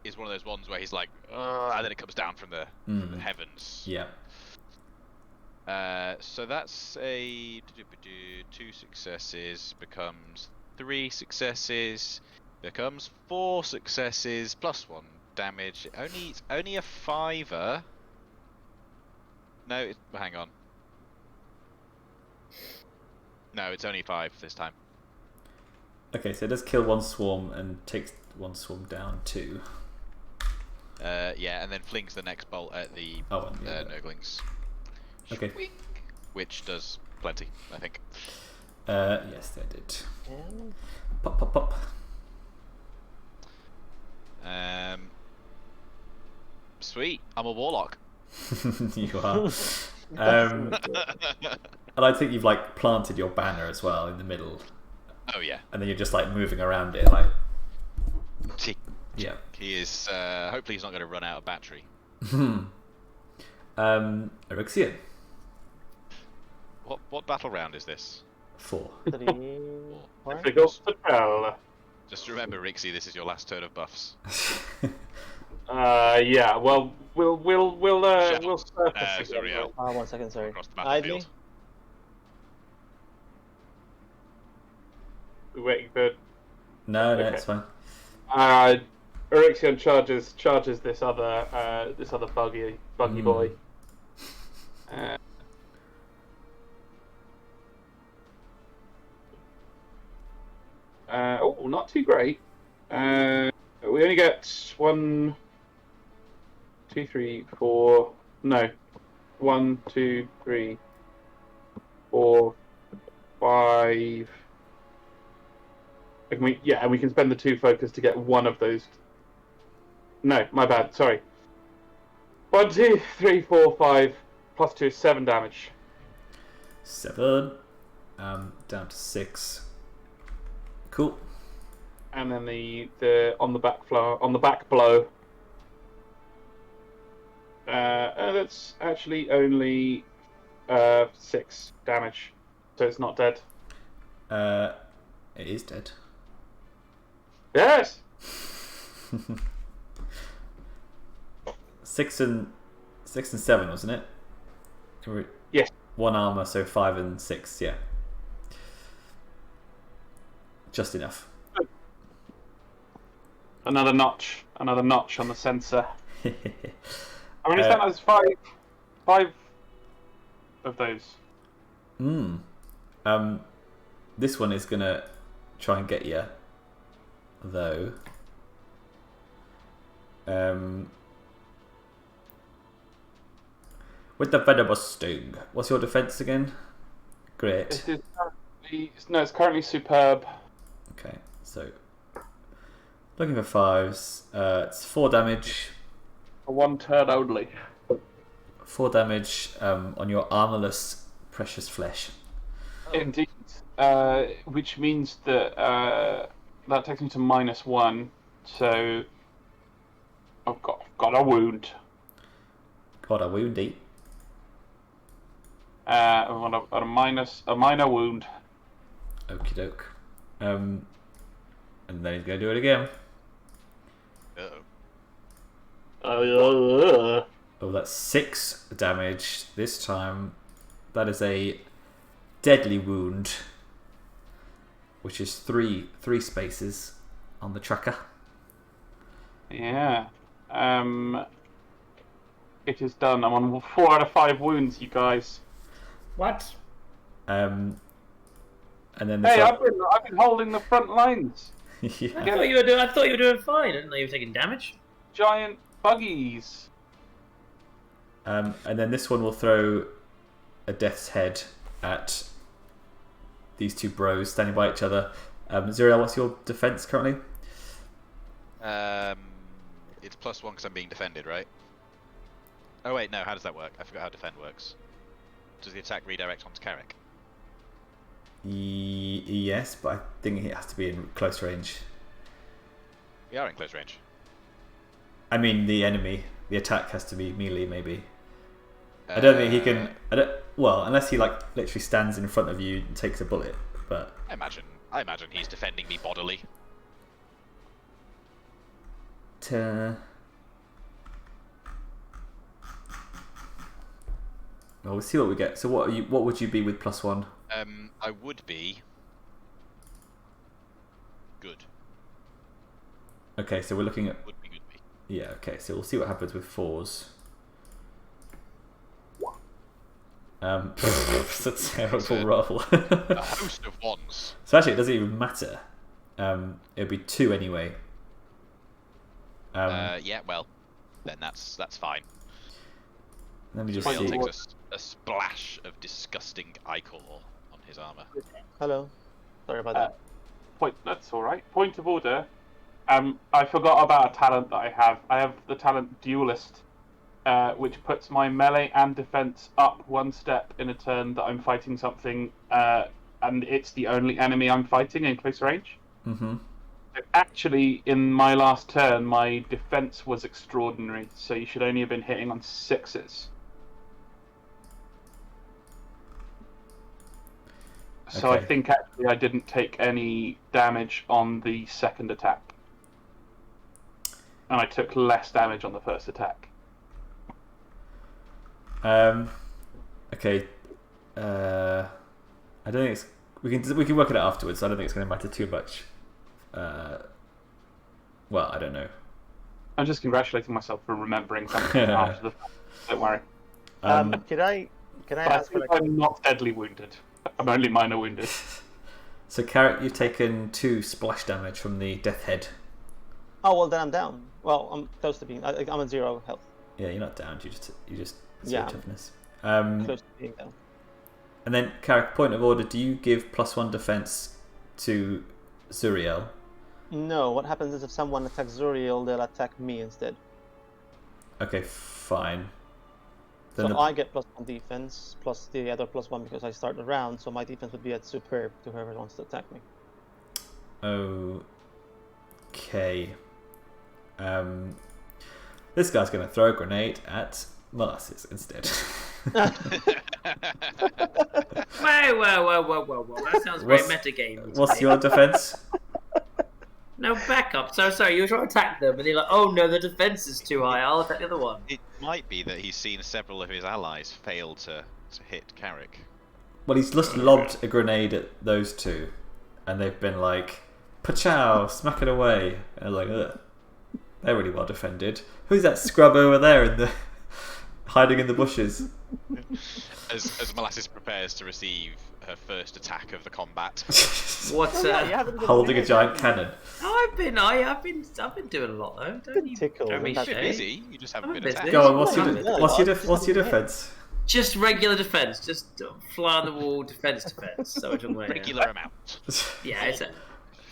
is one of those ones where he's like, and then it comes down from the heavens. Yeah. So that's a 2 successes becomes 3 successes becomes 4 successes plus 1 damage. It's only a 5er. No, hang on. No, it's only 5 this time. Okay, so it does kill one swarm and takes one swarm down too. Yeah, and then flings the next bolt at the Nurglings. Okay. Which does plenty, I think. Yes, they did. Pop, pop, pop. Sweet. I'm a warlock. You are. And I think you've like planted your banner as well in the middle. Oh yeah. And then you're just like moving around it, like. Yeah. He is. Hopefully, he's not going to run out of battery. Orixion. What battle round is this? 4. 3, 4. Difficult to tell. Just remember, Rixie, this is your last turn of buffs. Yeah. Well, we'll surface again. Zuriel. 1 second, sorry. Across the battlefield. We're waiting for. No, Okay. it's fine. Orixion charges this other buggy boy. Not too great. We only get 1, 2, 3, 4. No, 1, 2, 3, 4, 5. And we can spend the 2 focus to get one of those. No, my bad. Sorry. 1, 2, 3, 4, 5 plus 2 is 7 damage. 7. Down to 6. Cool. And then the on the back blow. That's actually only 6 damage, so it's not dead. It is dead. Yes. 6 and 7, wasn't it? Yes. 1 armor, so 5 and 6. Yeah. Just enough. Another notch on the sensor. I understand there's 5 of those. This one is gonna try and get you, though. With the venomous sting, what's your defense again? Great. It's currently superb. Okay, so looking for 5s. It's 4 damage. For 1 turn only. 4 damage on your armorless precious flesh. Indeed. Which means that that takes me to -1. So I've got a wound. Got a woundy. I'm on a minor wound. Okie doke. And then he's gonna do it again. Uh-oh. Oh, that's 6 damage this time. That is a deadly wound, which is three spaces on the tracker. Yeah. It is done. I'm on 4 out of 5 wounds, you guys. What? And then Hey, I've been holding the front lines. yeah. I thought you were doing fine. I didn't know you were taking damage. Giant buggies. And then this one will throw a death's head at these 2 bros standing by each other. Zuriel, what's your defense currently? It's +1 because I'm being defended, right? Oh wait, no. How does that work? I forgot how defend works. Does the attack redirect onto Carrich? Yes, but I think it has to be in close range. We are in close range. I mean, the attack has to be melee, maybe. I don't think he can. Well, unless he like literally stands in front of you and takes a bullet. But I imagine he's defending me bodily. Well, we'll see what we get. So what would you be with +1? I would be good. Okay, so we're looking at... Would be good. Yeah, okay, so we'll see what happens with 4s. It's a terrible roll. A host of 1s. So actually, it doesn't even matter. It'll be 2 anyway. Yeah, well, then that's fine. Let me just Zuriel see. takes a splash of disgusting ichor on his armor. Hello. Sorry about that. That's all right. Point of order. I forgot about a talent that I have. I have the talent Duelist, which puts my melee and defense up 1 step in a turn that I'm fighting something, and it's the only enemy I'm fighting in close range. Mm-hmm. So actually, in my last turn, my defense was extraordinary, so you should only have been hitting on 6s. So I Okay. think actually I didn't take any damage on the second attack. And I took less damage on the first attack. Okay. I don't think it's... We can work it out afterwards. I don't think it's going to matter too much. Well, I don't know. I'm just congratulating myself for remembering something after the fact. Don't worry. Can I But I ask? think I'm not deadly wounded. I'm only minor wounded. So, Carrich, you've taken 2 splash damage from the death head. Oh well, then I'm down. Well, I'm close to being. I'm at 0 health. Yeah, you're not down. You just Yeah. toughness. Close to being down. And then, Carrich, point of order. Do you give +1 defense to Zuriel? No. What happens is if someone attacks Zuriel, they'll attack me instead. Okay, fine. So Then I get +1 defense plus the other +1 because I start the round. So my defense would be at superb to whoever wants to attack me. Okay. This guy's going to throw a grenade at Molasses instead. Whoa. That sounds very metagame. What's your defense? No, back up. So sorry, you were trying to attack them, and you're like, oh no, the defense is too high. I'll attack the other one. It might be that he's seen several of his allies fail to hit Carrich. Well, he's just lobbed a grenade at those 2, and they've been like, "Pachow, smack it away." And I'm like, ugh, they're really well defended. Who's that scrub over there hiding in the bushes? As Molasses prepares to receive her first attack of the combat. What's Holding a giant cannon. I've been doing a lot though. Don't you? Tickle, Don't be that's You've been shady. busy, you just haven't I'm been a bit attacked. busy. Go on. What's your Yeah. defense? Just regular defense, just fly on the wall defense. So it's Regular amount. Yeah, it's Would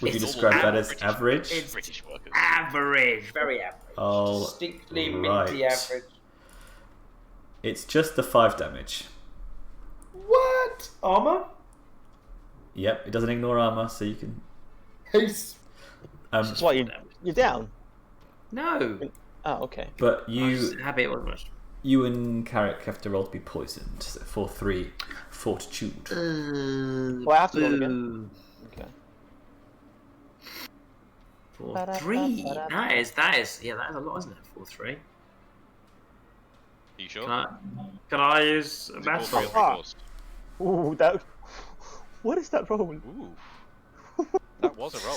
you it's describe that as British- average? It's British workers. average, very average. All Distinctly right. minty average. It's just the 5 damage. What? Armor? Yep, it doesn't ignore armor, so you can. Peace. What, you're down? No. Oh, okay. But I was happy it wasn't much. you and Carrich have to roll to be poisoned. So for 3 fortitude. Well, I have to roll again. Okay. 4-3. That is a lot, isn't it? 4-3. Are you sure? Can I use a Is it all math three or roll? three fours? Ooh, that. What is that roll? Ooh. That was a roll.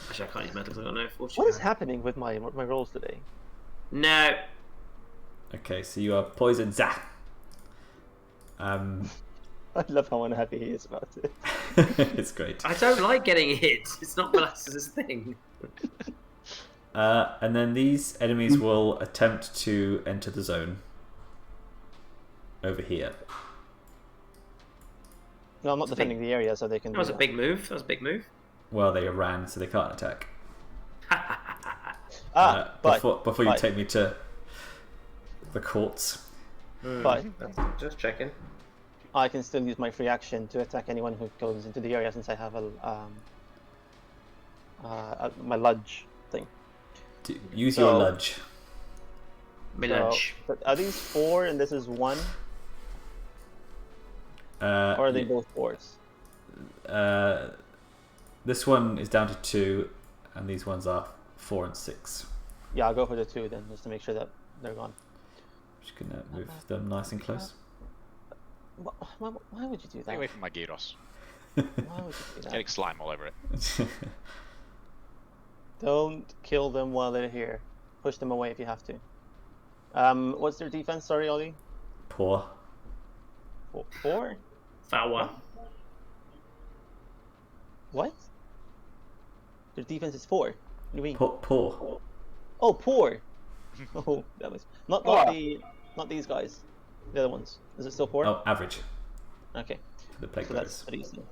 Actually, I can't use math because I don't know fortune. What is happening with my rolls today? No. Okay, so you are poisoned. Zah! I love how unhappy he is about it. It's great. I don't like getting hit. It's not Molasses' thing. And then these enemies will attempt to enter the zone. Over here. No, I'm not defending the area, so they can. That was a big move. Well, they ran, so they can't attack. But Before you take me to the courts. But just checking. I can still use my free action to attack anyone who goes into the area since I have my ludge thing. Use your ludge. Millage. So, are these 4 and this is 1? Or are they both 4s? This one is down to 2, and these ones are 4 and 6. Yeah, I'll go for the 2 then, just to make sure that they're gone. Just gonna move them nice and close. Why would you do Stay that? away from my gyros. Why would you do that? Getting slime all over it. Don't kill them while they're here. Push them away if you have to. What's their defense? Sorry, Ollie. Poor. 4? Fat one. What? Their defense is 4. What do you mean? Poor. Oh, poor. Oh, that was not these guys. The other ones. Is it still 4? Oh, average Okay. for the plague So that's bearers. pretty easy.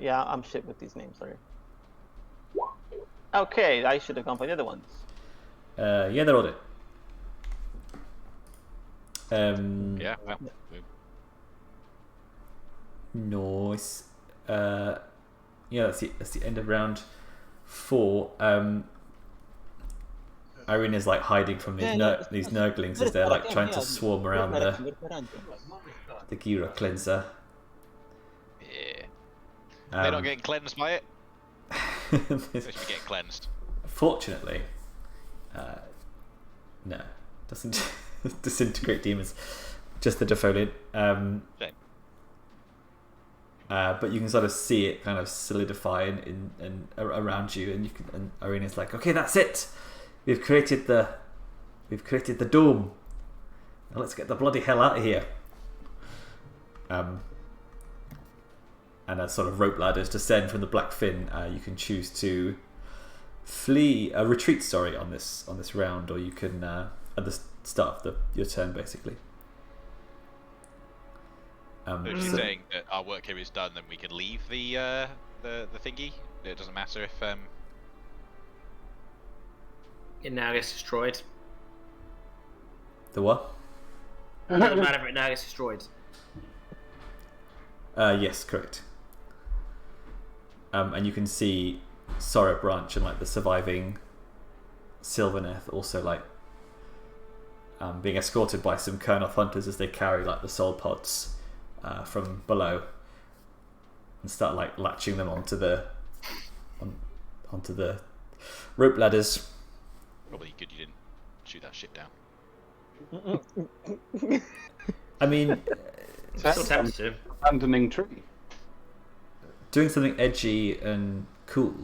Yeah, I'm shit with these names. Sorry. Okay, I should have gone for the other ones. Yeah, they're all dead. Yeah. Well, Nice. Yeah, that's the end of round 4. Irina's like hiding from these these nurglings as they're like trying to swarm around the gyrocleanser. yeah. They're not getting cleansed by it. They should be getting cleansed. Fortunately, no, doesn't disintegrate demons. Just the defoliant. Shame. But you can sort of see it kind of solidify in around you, and you can. And Irina's like, okay, that's it. We've created the dome. Now let's get the bloody hell out of here. And as sort of rope ladders descend from the black fin, you can choose to retreat. Sorry, on this round, or you can at the start of your turn, basically. So if you're saying that our work here is done, then we can leave the thingy. It doesn't matter if It now gets destroyed. The what? It doesn't matter if it now gets destroyed. Yes, correct. And you can see Sorrow Branch and like the surviving Sylvaneth also like being escorted by some Kernoth hunters as they carry like the soul pods from below and start like latching them onto the rope ladders. probably good you didn't shoot that shit down. I mean, Still tempted to. Abandoning tree. doing something edgy and cool,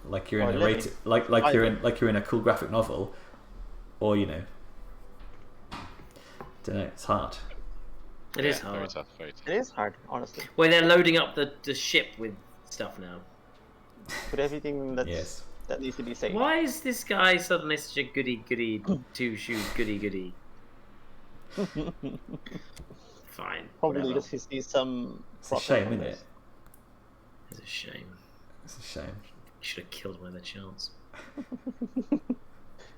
like you're in you're in a cool graphic novel, or don't know. It's hard. It is Very hard. tough. Very tough. It is hard, honestly. Well, they're loading up the ship with stuff now. Put everything Yes. that needs to be saved. Why is this guy suddenly such a goody two-shoes goody? Fine. Probably whatever. because he sees some. It's a shame, isn't it? It's a shame. It's a shame. You should have killed him with a chance.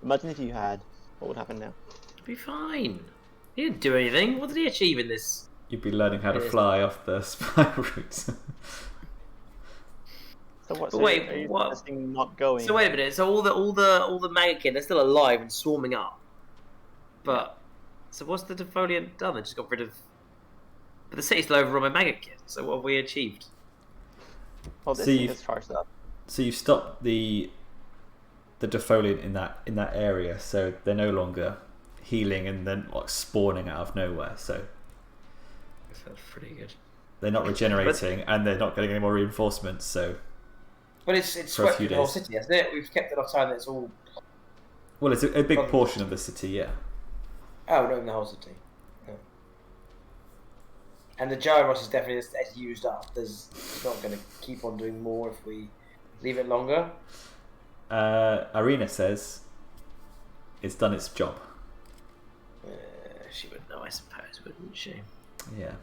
Imagine if you had. What would happen now? It'd be fine. He didn't do anything. What did he achieve in this? You'd be learning how to fly off the Spireroot. So what? But wait, are you what? suggesting not going? So wait a minute. So all the maggot kin, they're still alive and swarming up. But so what's the defoliant done? They just got rid of. But the city's still overrun by maggot kin. So what have we achieved? Well, this So thing you've- is charged up. So you stop the defoliant in that area, so they're no longer healing and then like spawning out of nowhere. So That's pretty good. they're not regenerating and they're not getting any more reinforcements. So But it's For a swept few through the whole days. city, hasn't it? We've kept enough time that it's all. well, it's a big portion of the city, yeah. Oh, not in the whole city. No. And the Gyros is definitely as used up. It's not going to keep on doing more if we leave it longer. Irina says it's done its job. She would know, I suppose, wouldn't she? Yeah.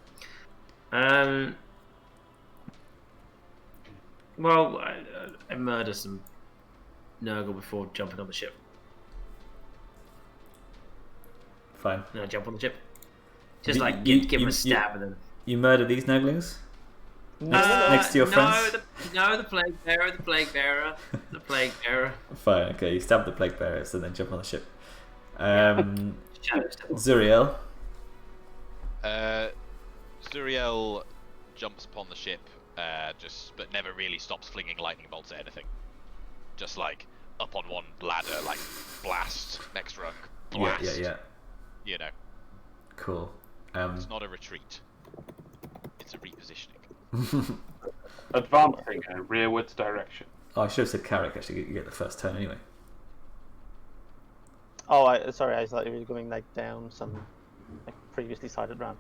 Well, I murder some Nurgle before jumping on the ship. Fine. No, jump on the ship. Just You- like you- give him you- a stab and then. You murder these Noglings? Next to your friends? The plague bearer, the plague bearer. Fine, okay, you stab the plague bearers and then jump on the ship. Shadowstalker. Zuriel. Zuriel jumps upon the ship, but never really stops flinging lightning bolts at anything. Just like up on one ladder, like blast, next rung, blast. Yeah. You know. Cool. It's not a retreat. It's a repositioning. Advancing in a rearwards direction. Oh, I should have said Carrich. Actually, you get the first turn anyway. Oh, sorry. I thought you were going like down some like previously cited round.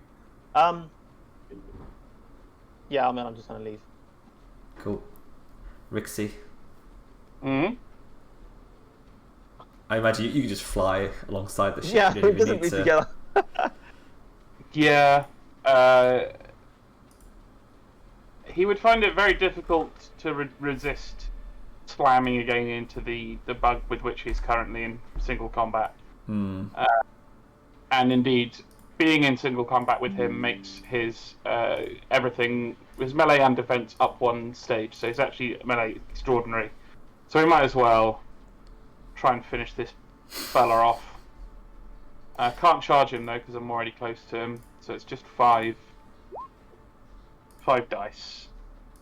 Yeah, I'm just gonna leave. Cool. Rixie. Hmm. I imagine you can just fly alongside the ship. Yeah, You don't it even doesn't need need to get. Yeah. He would find it very difficult to resist slamming again into the bug with which he's currently in single combat. Hmm. And indeed, being in single combat with him makes his everything, his melee and defense up one stage. So he's actually melee extraordinary. So we might as well try and finish this fella off. Can't charge him though because I'm already close to him. So it's just 5 dice,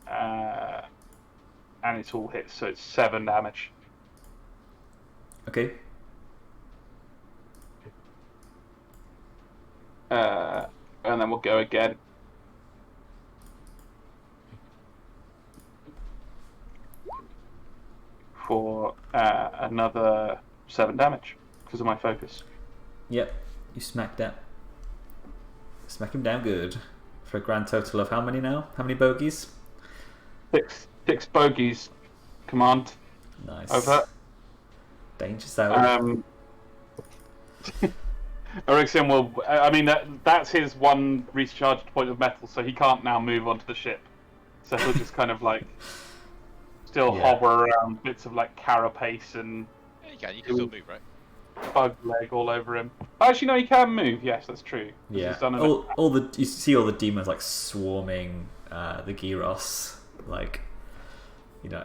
and it's all hits. So it's 7 damage. Okay. And then we'll go again. For another 7 damage because of my focus. Yep. You smack him down good. For a grand total of how many now? How many bogeys? 6 bogeys. Command. Nice. Over. Danger zone. Orixion will. I mean, that's his one recharged point of metal, so he can't now move onto the ship. So he'll just kind of like still hover around bits of like carapace and. Yeah, you can still move, right? Bug leg all over him. Actually, no, he can move. Yes, that's true. Yeah. He's done You see all the demons like swarming the gyros, like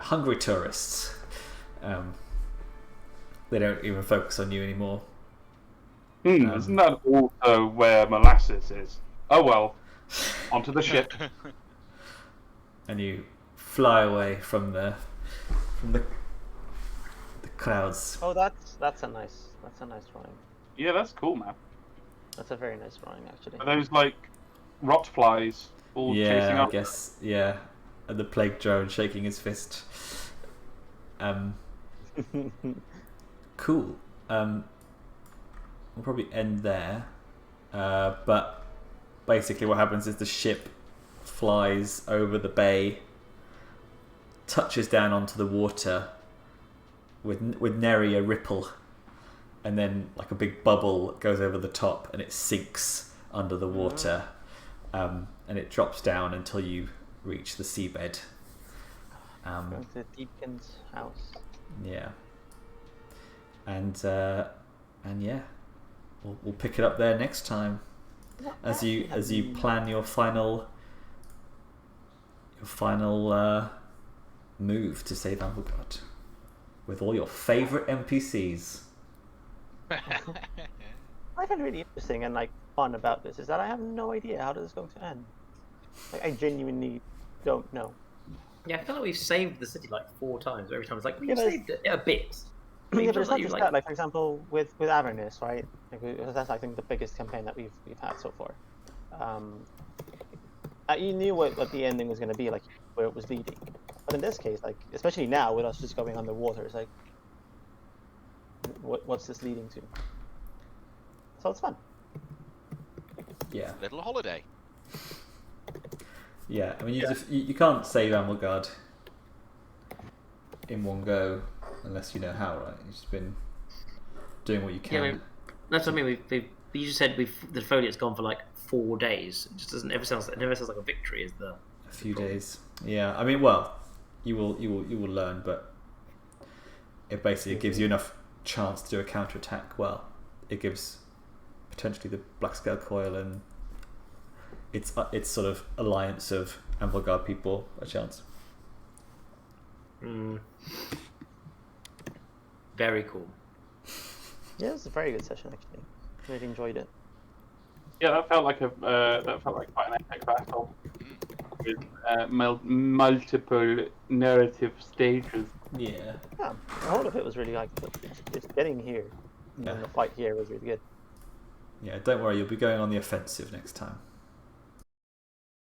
hungry tourists. They don't even focus on you anymore. Isn't that also where Molasses is? Oh well, onto the ship. And you fly away from the clouds. Oh, that's a nice drawing. Yeah, that's cool, man. That's a very nice drawing, actually. Are those like rot flies all chasing I up? guess. Yeah, and the plague drone shaking his fist. Cool. We'll probably end there. But basically, what happens is the ship flies over the bay, touches down onto the water with nary a ripple, and then like a big bubble goes over the top and it sinks under the water, and it drops down until you reach the seabed. The Deacon's house. Yeah. And yeah, we'll pick it up there next time as you plan your final move to save Anvilgard with all your favourite NPCs. I find really interesting and like fun about this is that I have no idea how this is going to end. Like, I genuinely don't know. Yeah, I feel like we've saved the city like 4 times. Every time it's like we've saved it a bit. Yeah, but it's not just that. Like for example, with Avernus, right? Like, that's I think the biggest campaign that we've had so far. You knew what the ending was going to be, like where it was leading. But in this case, like especially now with us just going underwater, it's like, what's this leading to? So it's fun. Yeah. Little holiday. Yeah, I mean, you can't save Anvilgard in one go unless you know how, right? You've just been doing what you can. Yeah, that's what I mean. You just said the foliate's gone for like 4 days. It just doesn't ever sounds like a victory, is there? A few days. Yeah, I mean, well, you will learn, but it basically gives you enough chance to do a counterattack. Well, it gives potentially the Black Scale Coil and its sort of alliance of Anvilgard people a chance. Very cool. Yeah, it was a very good session actually. Really enjoyed it. Yeah, that felt like quite an epic battle with multiple narrative stages. Yeah. Yeah, the whole of it was really like just getting here. Yeah. And the fight here was really good. Yeah, don't worry, you'll be going on the offensive next time.